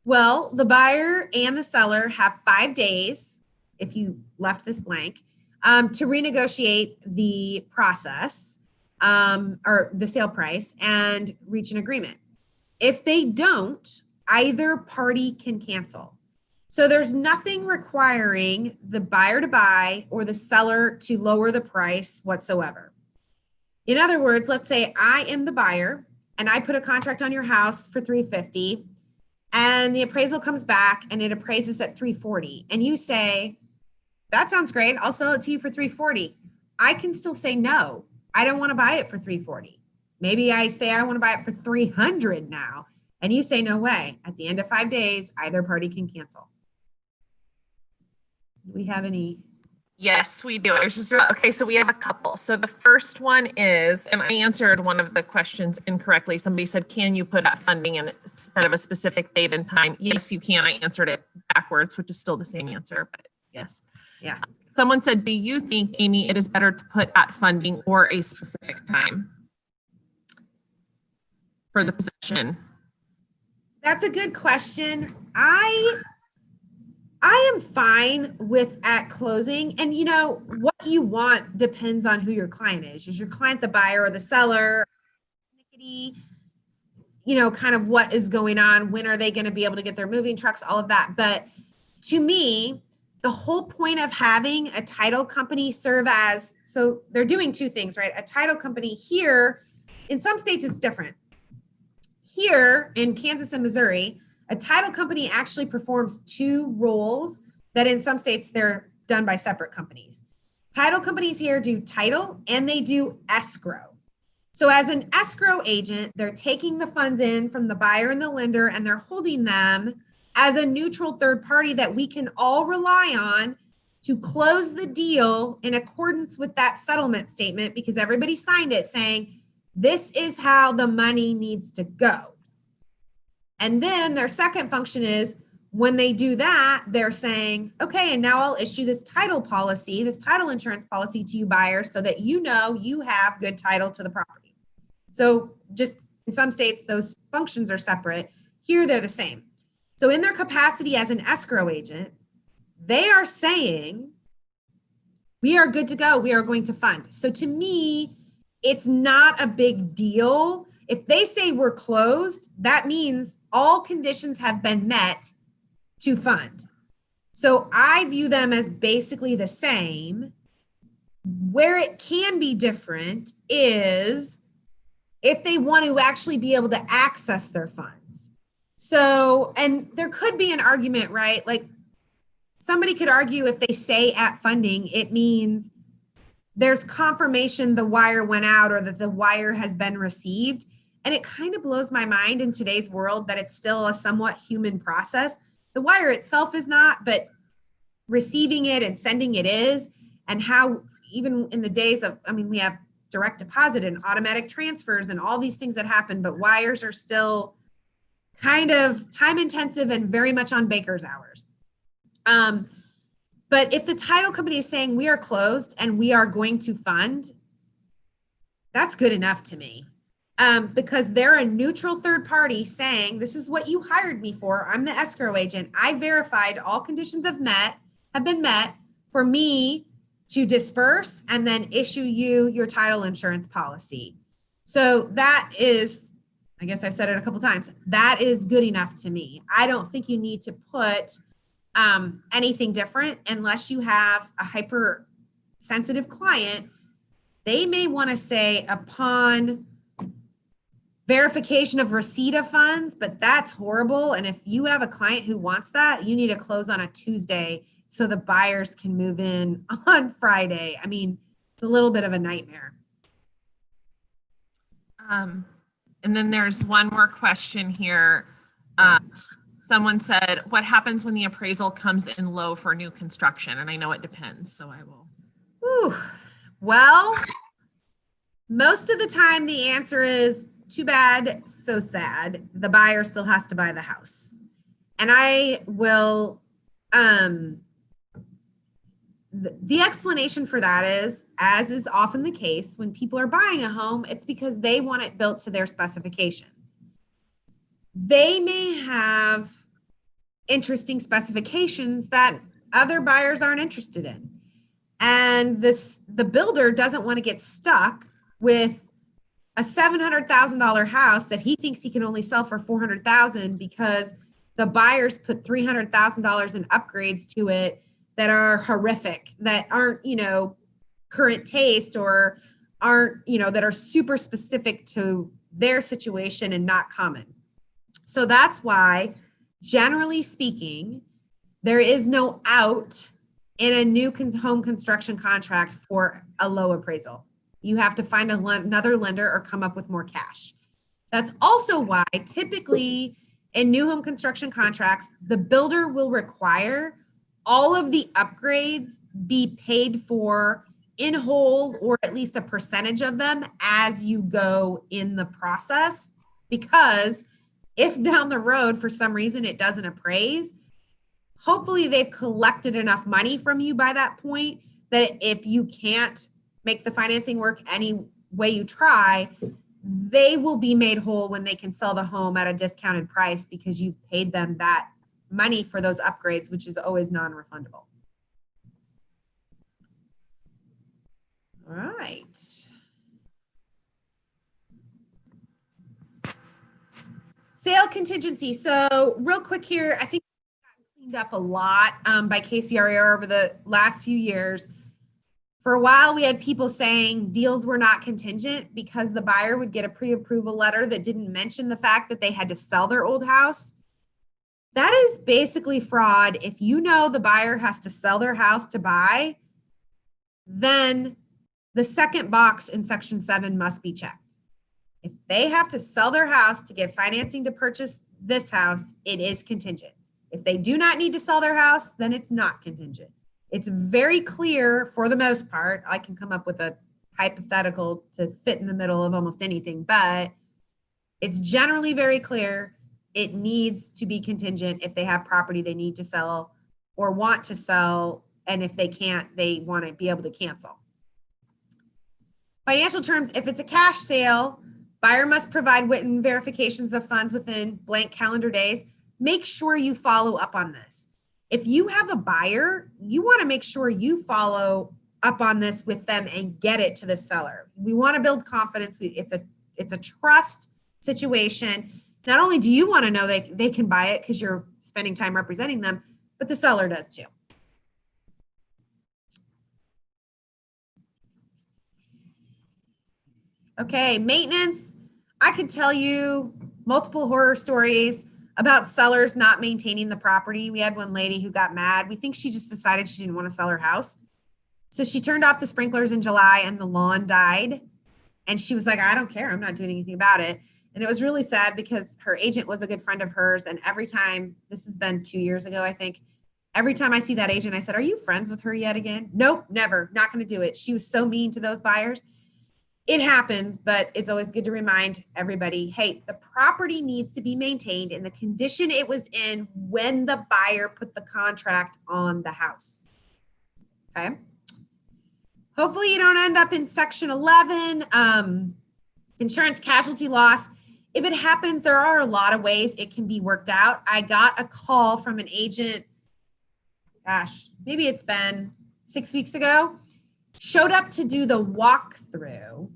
Well, the buyer and the seller have 5 days, if you left this blank, to renegotiate the process or the sale price and reach an agreement. If they don't, either party can cancel. So there's nothing requiring the buyer to buy or the seller to lower the price whatsoever. In other words, let's say I am the buyer and I put a contract on your house for $350 and the appraisal comes back and it appraises at $340 and you say, that sounds great, I'll sell it to you for $340. I can still say no, I don't want to buy it for $340. Maybe I say I want to buy it for $300 now and you say no way. At the end of 5 days, either party can cancel. Do we have any? Yes, we do. Okay, so we have a couple. So the first one is, and I answered one of the questions incorrectly. Somebody said, can you put funding in instead of a specific date and time? Yes, you can. I answered it backwards, which is still the same answer, but yes. Yeah. Someone said, do you think, Amy, it is better to put at funding or a specific time for the possession? That's a good question. I am fine with at closing. And you know, what you want depends on who your client is. Is your client the buyer or the seller? You know, kind of what is going on. When are they going to be able to get their moving trucks? All of that. But to me, the whole point of having a title company serve as, so they're doing two things, right? A title company here, in some states it's different. Here in Kansas and Missouri, a title company actually performs two roles that in some states they're done by separate companies. Title companies here do title and they do escrow. So as an escrow agent, they're taking the funds in from the buyer and the lender and they're holding them as a neutral third party that we can all rely on to close the deal in accordance with that settlement statement because everybody signed it saying, this is how the money needs to go. And then their second function is when they do that, they're saying, okay, and now I'll issue this title policy, this title insurance policy to you buyers so that you know you have good title to the property. So just in some states, those functions are separate. Here, they're the same. So in their capacity as an escrow agent, they are saying, we are good to go. We are going to fund. So to me, it's not a big deal. If they say we're closed, that means all conditions have been met to fund. So I view them as basically the same. Where it can be different is if they want to actually be able to access their funds. So, and there could be an argument, right? Like somebody could argue if they say at funding, it means there's confirmation the wire went out or that the wire has been received. And it kind of blows my mind in today's world that it's still a somewhat human process. The wire itself is not, but receiving it and sending it is, and how even in the days of, I mean, we have direct deposit and automatic transfers and all these things that happen, but wires are still kind of time intensive and very much on baker's hours. But if the title company is saying we are closed and we are going to fund, that's good enough to me. Because they're a neutral third party saying, this is what you hired me for. I'm the escrow agent. I verified all conditions have been met for me to disperse and then issue you your title insurance policy. So that is, I guess I've said it a couple times, that is good enough to me. I don't think you need to put anything different unless you have a hypersensitive client. They may want to say upon verification of receipt of funds, but that's horrible. And if you have a client who wants that, you need to close on a Tuesday so the buyers can move in on Friday. I mean, it's a little bit of a nightmare. And then there's one more question here. Someone said, what happens when the appraisal comes in low for new construction? And I know it depends, so I will. Ooh, well, most of the time the answer is too bad, so sad. The buyer still has to buy the house. And I will, the explanation for that is, as is often the case, when people are buying a home, it's because they want it built to their specifications. They may have interesting specifications that other buyers aren't interested in. And the builder doesn't want to get stuck with a $700,000 house that he thinks he can only sell for $400,000 because the buyers put $300,000 in upgrades to it that are horrific, that aren't, current taste or aren't, that are super specific to their situation and not common. So that's why, generally speaking, there is no out in a new home construction contract for a low appraisal. You have to find another lender or come up with more cash. That's also why typically in new home construction contracts, the builder will require all of the upgrades be paid for in whole, or at least a percentage of them as you go in the process. Because if down the road, for some reason, it doesn't appraise, hopefully they've collected enough money from you by that point that if you can't make the financing work any way you try, they will be made whole when they can sell the home at a discounted price because you've paid them that money for those upgrades, which is always non-refundable. All right. Sale contingency. So real quick here, I think cleaned up a lot by KCRAR over the last few years. For a while, we had people saying deals were not contingent because the buyer would get a pre-approval letter that didn't mention the fact that they had to sell their old house. That is basically fraud. If you know the buyer has to sell their house to buy, then the second box in Section 7 must be checked. If they have to sell their house to get financing to purchase this house, it is contingent. If they do not need to sell their house, then it's not contingent. It's very clear for the most part. I can come up with a hypothetical to fit in the middle of almost anything, but it's generally very clear. It needs to be contingent if they have property they need to sell or want to sell. And if they can't, they want to be able to cancel. Financial terms, if it's a cash sale, buyer must provide written verifications of funds within blank calendar days. Make sure you follow up on this. If you have a buyer, you want to make sure you follow up on this with them and get it to the seller. We want to build confidence. It's a trust situation. Not only do you want to know they can buy it because you're spending time representing them, but the seller does too. Okay, maintenance. I could tell you multiple horror stories about sellers not maintaining the property. We had one lady who got mad. We think she just decided she didn't want to sell her house. So she turned off the sprinklers in July and the lawn died. And she was like, I don't care. I'm not doing anything about it. And it was really sad because her agent was a good friend of hers. And every time, this has been 2 years ago, I think, Every time I see that agent, I said, are you friends with her yet again? Nope, never, not going to do it. She was so mean to those buyers. It happens, but it's always good to remind everybody, hey, the property needs to be maintained in the condition it was in when the buyer put the contract on the house. Okay. Hopefully you don't end up in section 11, insurance casualty loss. If it happens, there are a lot of ways it can be worked out. I got a call from an agent, gosh, maybe it's been 6 weeks ago, showed up to do the walkthrough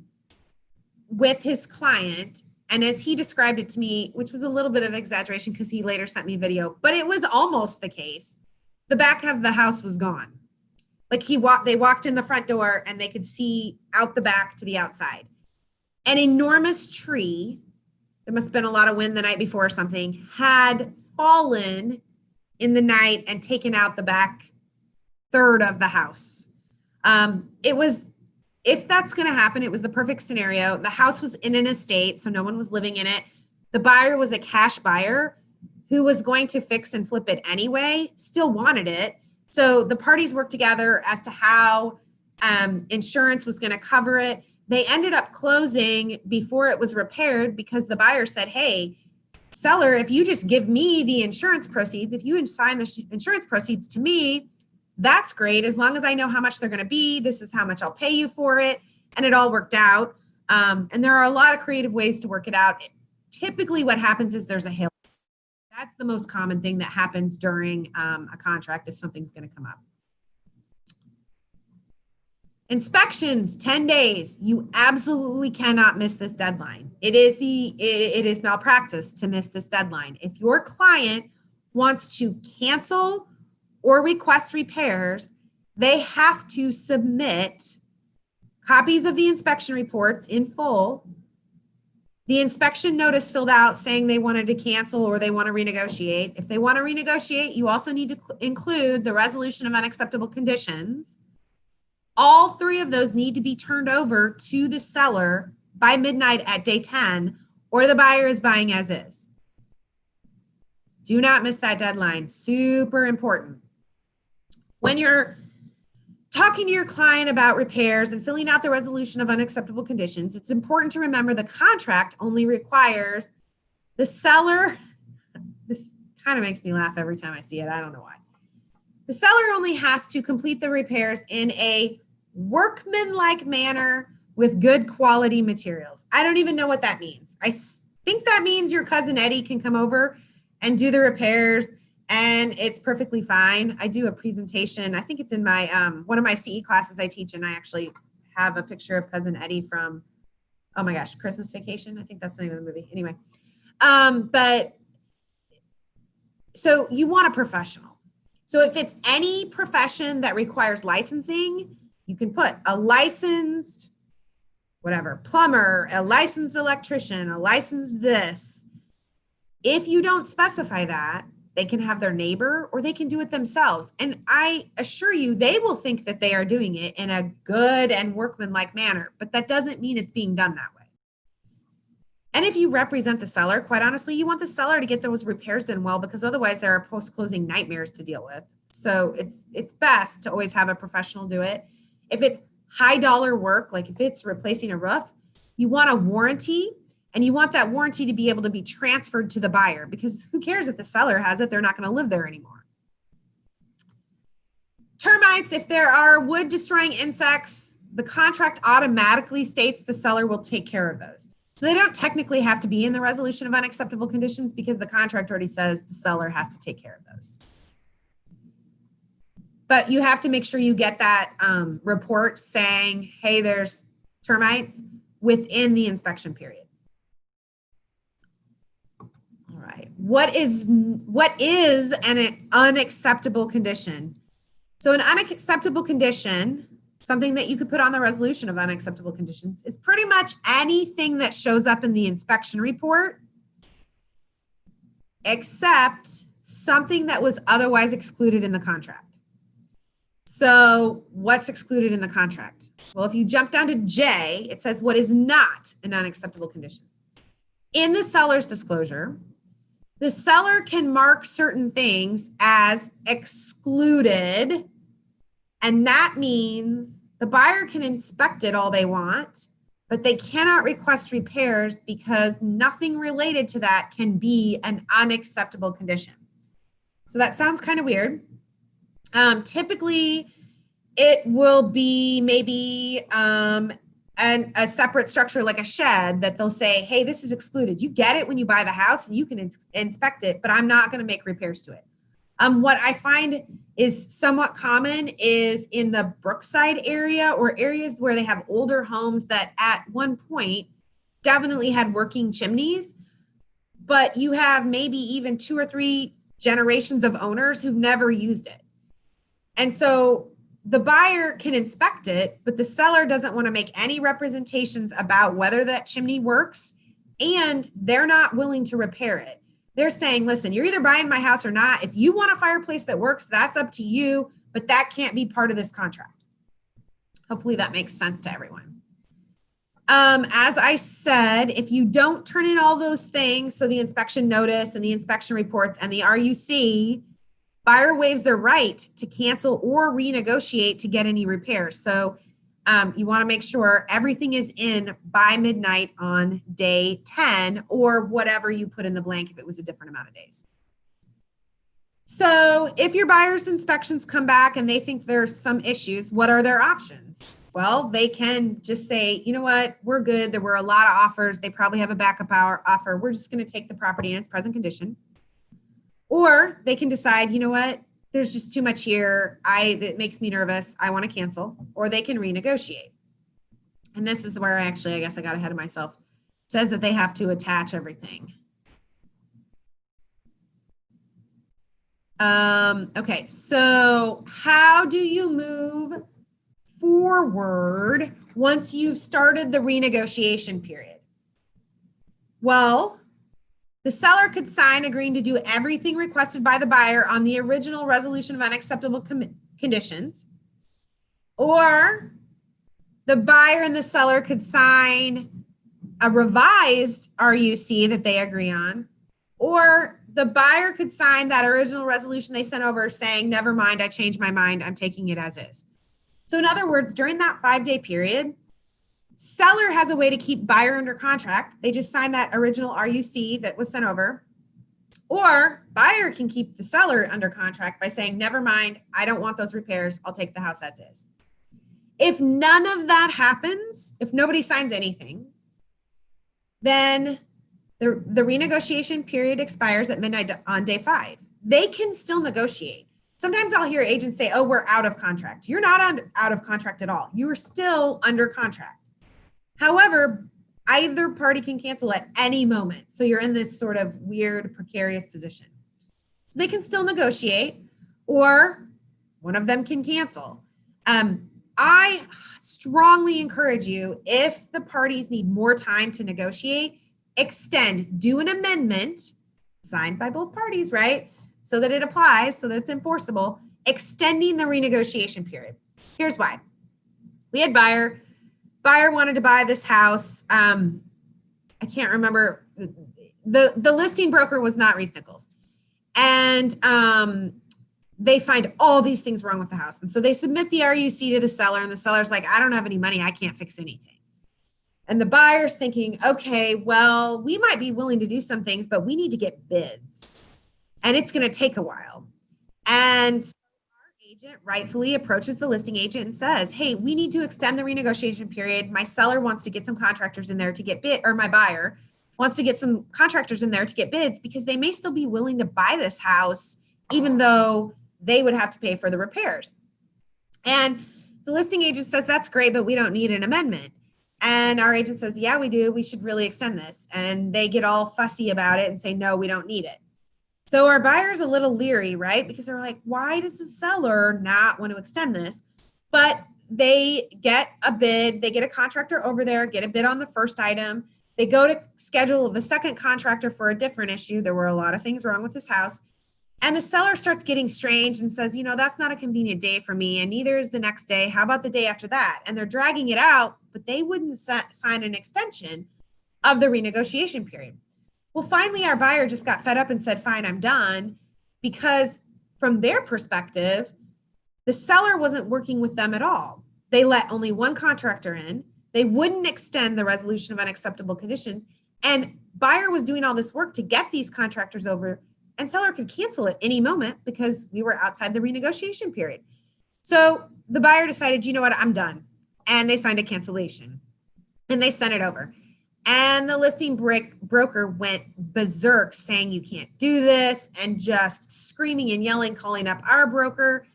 with his client. And as he described it to me, which was a little bit of exaggeration because he later sent me video, but it was almost the case. The back of the house was gone. Like they walked in the front door and they could see out the back to the outside. An enormous tree, there must have been a lot of wind the night before or something, had fallen in the night and taken out the back third of the house. If that's going to happen, it was the perfect scenario. The house was in an estate, so no one was living in it. The buyer was a cash buyer who was going to fix and flip it anyway, still wanted it. So the parties worked together as to how insurance was going to cover it. They ended up closing before it was repaired because the buyer said, hey, seller, if you just give me the insurance proceeds, if you assign the insurance proceeds to me, that's great. As long as I know how much they're going to be, this is how much I'll pay you for it. And it all worked out. And there are a lot of creative ways to work it out. Typically what happens is there's a hail. That's the most common thing that happens during a contract if something's going to come up. Inspections, 10 days. You absolutely cannot miss this deadline. It is malpractice to miss this deadline. If your client wants to cancel or request repairs, they have to submit copies of the inspection reports in full, the inspection notice filled out saying they wanted to cancel or they want to renegotiate. If they want to renegotiate, you also need to include the resolution of unacceptable conditions. All three of those need to be turned over to the seller by midnight at day 10, or the buyer is buying as is. Do not miss that deadline. Super important. When you're talking to your client about repairs and filling out the resolution of unacceptable conditions, it's important to remember the contract only requires the seller. This kind of makes me laugh every time I see it. I don't know why. The seller only has to complete the repairs in a workmanlike manner with good quality materials. I don't even know what that means. I think that means your cousin Eddie can come over and do the repairs and it's perfectly fine. I do a presentation. I think it's in my one of my CE classes I teach, and I actually have a picture of cousin Eddie from, oh my gosh, Christmas Vacation. I think that's the name of the movie. Anyway, but so you want a professional. So if it's any profession that requires licensing, you can put a licensed whatever, plumber, a licensed electrician, a licensed this. If you don't specify that, they can have their neighbor or they can do it themselves. And I assure you, they will think that they are doing it in a good and workmanlike manner, but that doesn't mean it's being done that way. And if you represent the seller, quite honestly, you want the seller to get those repairs done well, because otherwise there are post-closing nightmares to deal with. So it's best to always have a professional do it. If it's high dollar work, like if it's replacing a roof, you want a warranty. And you want that warranty to be able to be transferred to the buyer, because who cares if the seller has it? They're not going to live there anymore. Termites, if there are wood destroying insects, the contract automatically states the seller will take care of those. So they don't technically have to be in the resolution of unacceptable conditions because the contract already says the seller has to take care of those. But you have to make sure you get that report saying, hey, there's termites within the inspection period. Right. What is an unacceptable condition? So an unacceptable condition, something that you could put on the resolution of unacceptable conditions, is pretty much anything that shows up in the inspection report except something that was otherwise excluded in the contract. So what's excluded in the contract? Well, if you jump down to J, it says what is not an unacceptable condition. In the seller's disclosure, the seller can mark certain things as excluded, and that means the buyer can inspect it all they want, but they cannot request repairs because nothing related to that can be an unacceptable condition. So that sounds kind of weird. Typically, it will be maybe a separate structure like a shed that they'll say, hey, this is excluded. You get it when you buy the house and you can inspect it, but I'm not going to make repairs to it. What I find is somewhat common is in the Brookside area or areas where they have older homes that at one point definitely had working chimneys, but you have maybe even 2 or 3 generations of owners who've never used it. And so the buyer can inspect it, but the seller doesn't want to make any representations about whether that chimney works, and they're not willing to repair it. They're saying, listen, you're either buying my house or not. If you want a fireplace that works, that's up to you, but that can't be part of this contract. Hopefully that makes sense to everyone. As I said, if you don't turn in all those things, so the inspection notice and the inspection reports and the RUC, buyer waives their right to cancel or renegotiate to get any repairs. So you want to make sure everything is in by midnight on day 10 or whatever you put in the blank if it was a different amount of days. So if your buyer's inspections come back and they think there's some issues, what are their options? Well, they can just say, you know what, we're good. There were a lot of offers. They probably have a backup offer. We're just going to take the property in its present condition. Or they can decide, you know what, there's just too much here. It makes me nervous. I want to cancel. Or they can renegotiate. And this is where I guess I got ahead of myself. It says that they have to attach everything. Okay, so how do you move forward once you've started the renegotiation period? Well, the seller could sign agreeing to do everything requested by the buyer on the original resolution of unacceptable conditions, or the buyer and the seller could sign a revised RUC that they agree on, or the buyer could sign that original resolution they sent over saying, never mind, I changed my mind, I'm taking it as is. So in other words, during that 5-day period, seller has a way to keep buyer under contract. They just sign that original RUC that was sent over. Or buyer can keep the seller under contract by saying, never mind, I don't want those repairs, I'll take the house as is. If none of that happens, if nobody signs anything, then the renegotiation period expires at midnight on day 5. They can still negotiate. Sometimes I'll hear agents say, oh, we're out of contract. You're not out of contract at all. You are still under contract. However, either party can cancel at any moment. So you're in this sort of weird, precarious position. So they can still negotiate, or one of them can cancel. I strongly encourage you, if the parties need more time to negotiate, extend, do an amendment signed by both parties, right? So that it applies, so that it's enforceable, extending the renegotiation period. Here's why. We had buyer wanted to buy this house. I can't remember. The listing broker was not ReeceNichols. And they find all these things wrong with the house. And so they submit the RUC to the seller, and the seller's like, I don't have any money. I can't fix anything. And the buyer's thinking, okay, well, we might be willing to do some things, but we need to get bids. And it's going to take a while. And our agent rightfully approaches the listing agent and says, hey, we need to extend the renegotiation period. My seller wants to get some contractors in there to get bid, or my buyer wants to get some contractors in there to get bids because they may still be willing to buy this house, even though they would have to pay for the repairs. And the listing agent says, that's great, but we don't need an amendment. And our agent says, yeah, we do. We should really extend this. And they get all fussy about it and say, no, we don't need it. So our buyer's a little leery, right? Because they're like, why does the seller not want to extend this? But they get a bid, they get a contractor over there, get a bid on the first item. They go to schedule the second contractor for a different issue. There were a lot of things wrong with this house. And the seller starts getting strange and says, that's not a convenient day for me. And neither is the next day. How about the day after that? And they're dragging it out, but they wouldn't sign an extension of the renegotiation period. Well, finally, our buyer just got fed up and said, fine, I'm done, because from their perspective, the seller wasn't working with them at all. They let only one contractor in. They wouldn't extend the resolution of unacceptable conditions. And buyer was doing all this work to get these contractors over, and seller could cancel at any moment because we were outside the renegotiation period. So the buyer decided, you know what, I'm done. And they signed a cancellation and they sent it over. And the listing broker went berserk saying, you can't do this, and just screaming and yelling, calling up our broker.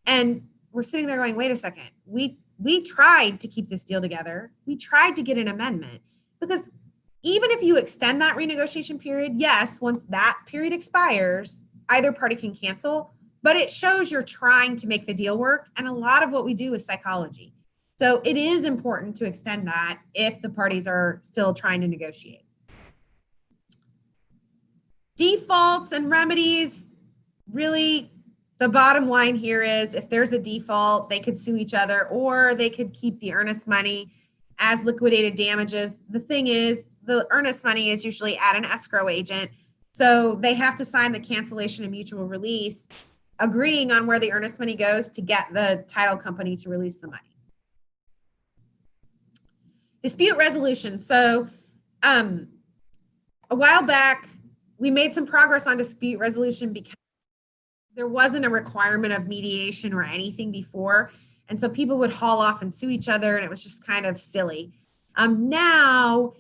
And we're sitting there going, wait a second, we tried to keep this deal together. We tried to get an amendment, because even if you extend that renegotiation period, yes, once that period expires, either party can cancel, but it shows you're trying to make the deal work. And a lot of what we do is psychology. So it is important to extend that if the parties are still trying to negotiate. Defaults and remedies, really, the bottom line here is if there's a default, they could sue each other, or they could keep the earnest money as liquidated damages. The thing is, the earnest money is usually at an escrow agent, so they have to sign the cancellation and mutual release, agreeing on where the earnest money goes to get the title company to release the money. Dispute resolution. So a while back, we made some progress on dispute resolution because there wasn't a requirement of mediation or anything before. And so people would haul off and sue each other, and it was just kind of silly. Now,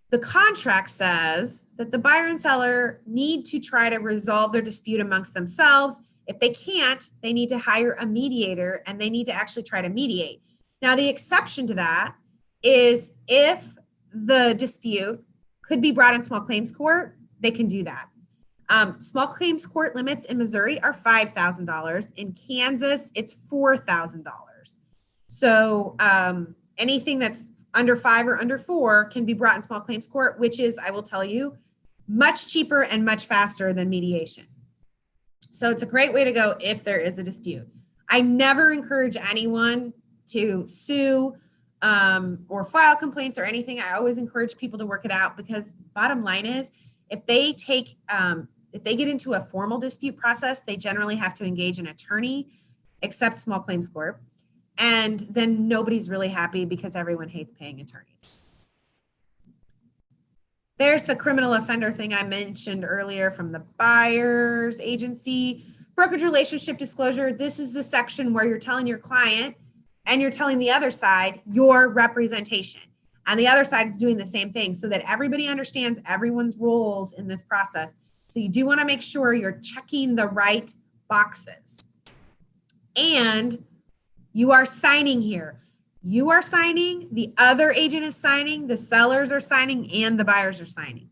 the contract says that the buyer and seller need to try to resolve their dispute amongst themselves. If they can't, they need to hire a mediator, and they need to actually try to mediate. Now, the exception to that is if the dispute could be brought in small claims court, they can do that. Small claims court limits in Missouri are $5,000. In Kansas, it's $4,000. So anything that's under 5 or under 4 can be brought in small claims court, which is, I will tell you, much cheaper and much faster than mediation. So it's a great way to go if there is a dispute. I never encourage anyone to sue or file complaints or anything. I always encourage people to work it out, because bottom line is, if they get into a formal dispute process, they generally have to engage an attorney, except small claims court. And then nobody's really happy because everyone hates paying attorneys. There's the criminal offender thing I mentioned earlier from the buyer's agency. Brokerage relationship disclosure. This is the section where you're telling your client and you're telling the other side your representation. And the other side is doing the same thing, so that everybody understands everyone's roles in this process. So you do want to make sure you're checking the right boxes. And you are signing here. You are signing, the other agent is signing, the sellers are signing, and the buyers are signing.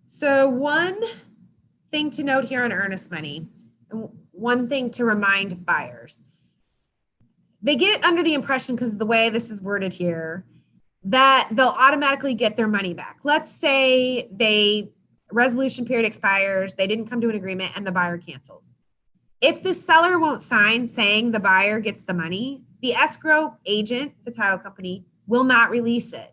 So one thing to note here on earnest money, and one thing to remind buyers. They get under the impression, because of the way this is worded here, that they'll automatically get their money back. Let's say resolution period expires, they didn't come to an agreement, and the buyer cancels. If the seller won't sign saying the buyer gets the money, the escrow agent, the title company, will not release it.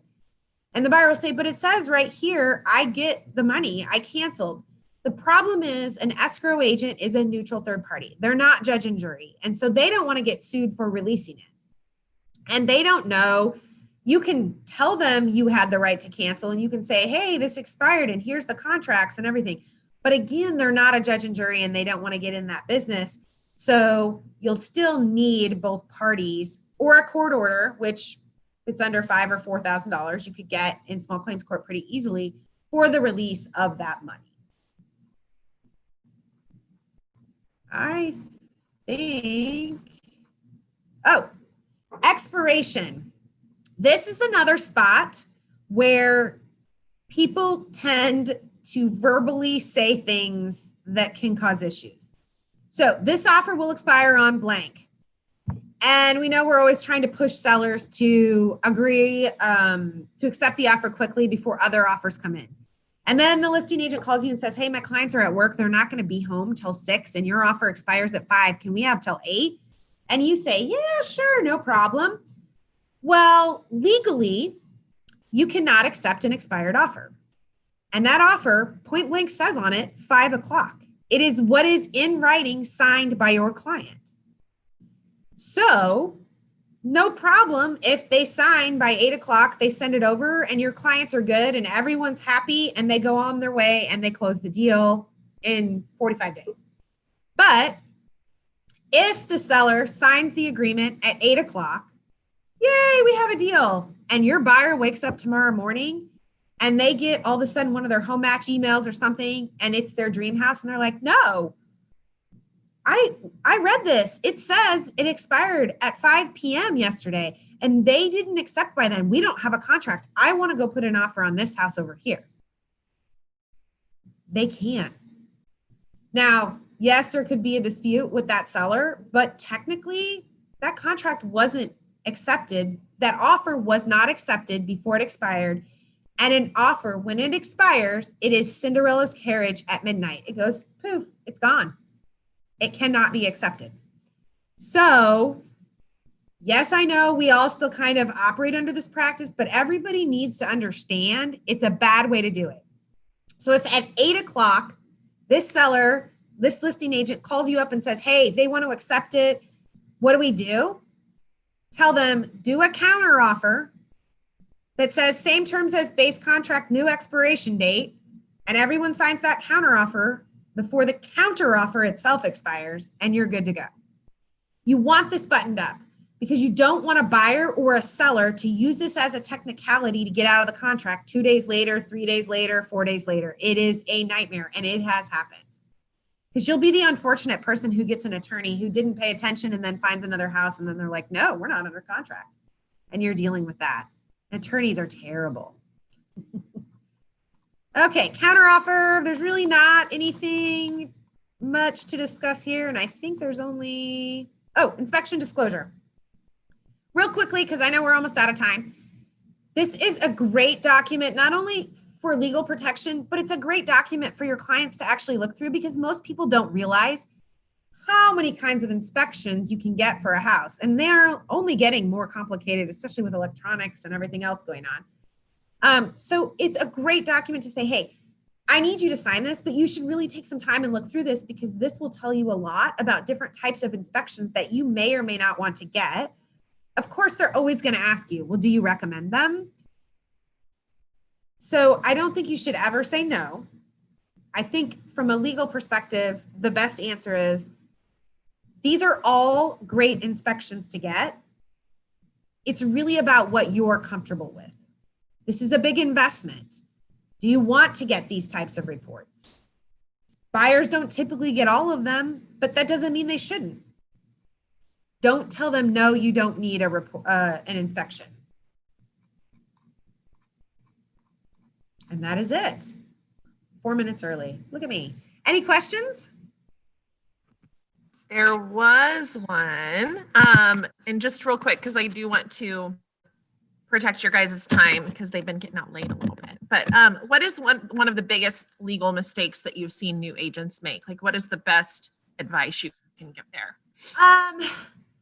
And the buyer will say, but it says right here, I get the money, I canceled. The problem is an escrow agent is a neutral third party. They're not judge and jury. And so they don't want to get sued for releasing it. And they don't know. You can tell them you had the right to cancel, and you can say, hey, this expired and here's the contracts and everything. But again, they're not a judge and jury, and they don't want to get in that business. So you'll still need both parties, or a court order, which if it's under $5,000 or $4,000, you could get in small claims court pretty easily for the release of that money. I think, expiration. This is another spot where people tend to verbally say things that can cause issues. So this offer will expire on blank. And we know we're always trying to push sellers to agree to accept the offer quickly before other offers come in. And then the listing agent calls you and says, hey, my clients are at work. They're not going to be home till 6 and your offer expires at 5. Can we have till 8? And you say, yeah, sure, no problem. Well, legally, you cannot accept an expired offer. And that offer, point blank says on it, 5 o'clock. It is what is in writing signed by your client. So no problem if they sign by 8 o'clock, they send it over and your clients are good and everyone's happy and they go on their way and they close the deal in 45 days. But if the seller signs the agreement at 8 o'clock, yay, we have a deal. And your buyer wakes up tomorrow morning and they get all of a sudden one of their home match emails or something and it's their dream house and they're like, no, I read this. It says it expired at 5 p.m. yesterday and they didn't accept by then. We don't have a contract. I want to go put an offer on this house over here. They can't. Now, yes, there could be a dispute with that seller, but technically that contract wasn't accepted. That offer was not accepted before it expired. And an offer, when it expires, it is Cinderella's carriage at midnight. It goes poof, it's gone. It cannot be accepted. So, yes, I know we all still kind of operate under this practice, but everybody needs to understand it's a bad way to do it. So if at 8 o'clock, this seller, this listing agent calls you up and says, hey, they want to accept it. What do? Tell them, do a counter offer that says same terms as base contract, new expiration date, and everyone signs that counter offer before the counter offer itself expires, and you're good to go. You want this buttoned up because you don't want a buyer or a seller to use this as a technicality to get out of the contract 2 days later, 3 days later, 4 days later. It is a nightmare, and it has happened. Because you'll be the unfortunate person who gets an attorney who didn't pay attention and then finds another house, and then they're like, no, we're not under contract. And you're dealing with that. Attorneys are terrible. Okay, counteroffer. There's really not anything much to discuss here. And I think there's only, inspection disclosure. Real quickly, because I know we're almost out of time. This is a great document, not only for legal protection, but it's a great document for your clients to actually look through because most people don't realize how many kinds of inspections you can get for a house. And they're only getting more complicated, especially with electronics and everything else going on. So it's a great document to say, hey, I need you to sign this, but you should really take some time and look through this because this will tell you a lot about different types of inspections that you may or may not want to get. Of course, they're always going to ask you, well, do you recommend them? So I don't think you should ever say no. I think from a legal perspective, the best answer is these are all great inspections to get. It's really about what you're comfortable with. This is a big investment. Do you want to get these types of reports? Buyers don't typically get all of them, but that doesn't mean they shouldn't. Don't tell them, no, you don't need a an inspection. And that is it. 4 minutes early. Look at me. Any questions? There was one. And just real quick, because I do want to protect your guys' time because they've been getting out late a little bit. But what is one of the biggest legal mistakes that you've seen new agents make? Like, what is the best advice you can give there?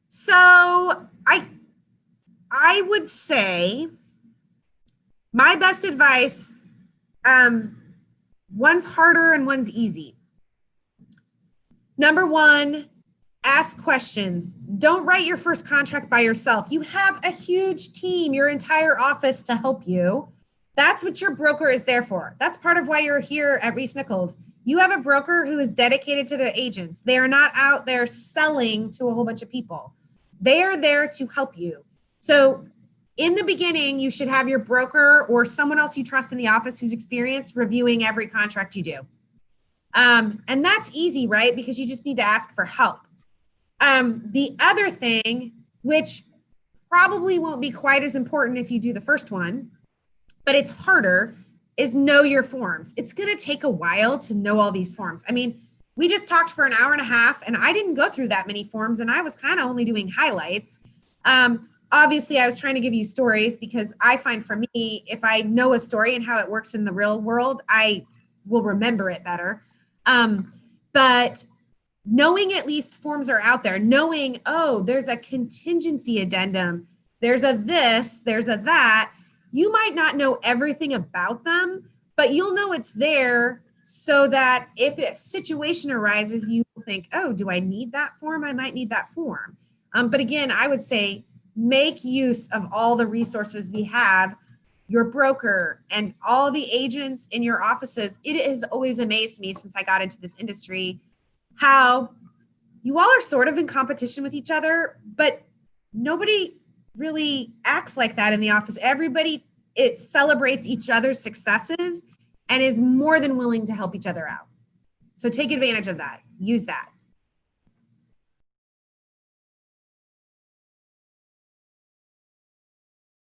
So I would say my best advice, one's harder and one's easy. Number one, ask questions. Don't write your first contract by yourself. You have a huge team, your entire office to help you. That's what your broker is there for. That's part of why you're here at ReeceNichols. You have a broker who is dedicated to the agents. They are not out there selling to a whole bunch of people. They are there to help you. So in the beginning, you should have your broker or someone else you trust in the office who's experienced reviewing every contract you do. And that's easy, right? Because you just need to ask for help. The other thing, which probably won't be quite as important if you do the first one, but it's harder, is know your forms. It's going to take a while to know all these forms. I mean, we just talked for an hour and a half and I didn't go through that many forms and I was kind of only doing highlights. Obviously, I was trying to give you stories because I find for me, if I know a story and how it works in the real world, I will remember it better. But knowing at least forms are out there, knowing, oh, there's a contingency addendum there's a this, there's a that. You might not know everything about them, but you'll know it's there so that if a situation arises, you will think, oh, do I need that form? I might need that form. But again, I would say make use of all the resources we have, your broker and all the agents in your offices. It has always amazed me since I got into this industry, how you all are sort of in competition with each other, but nobody really acts like that in the office. Everybody, it celebrates each other's successes and is more than willing to help each other out. So take advantage of that. Use that.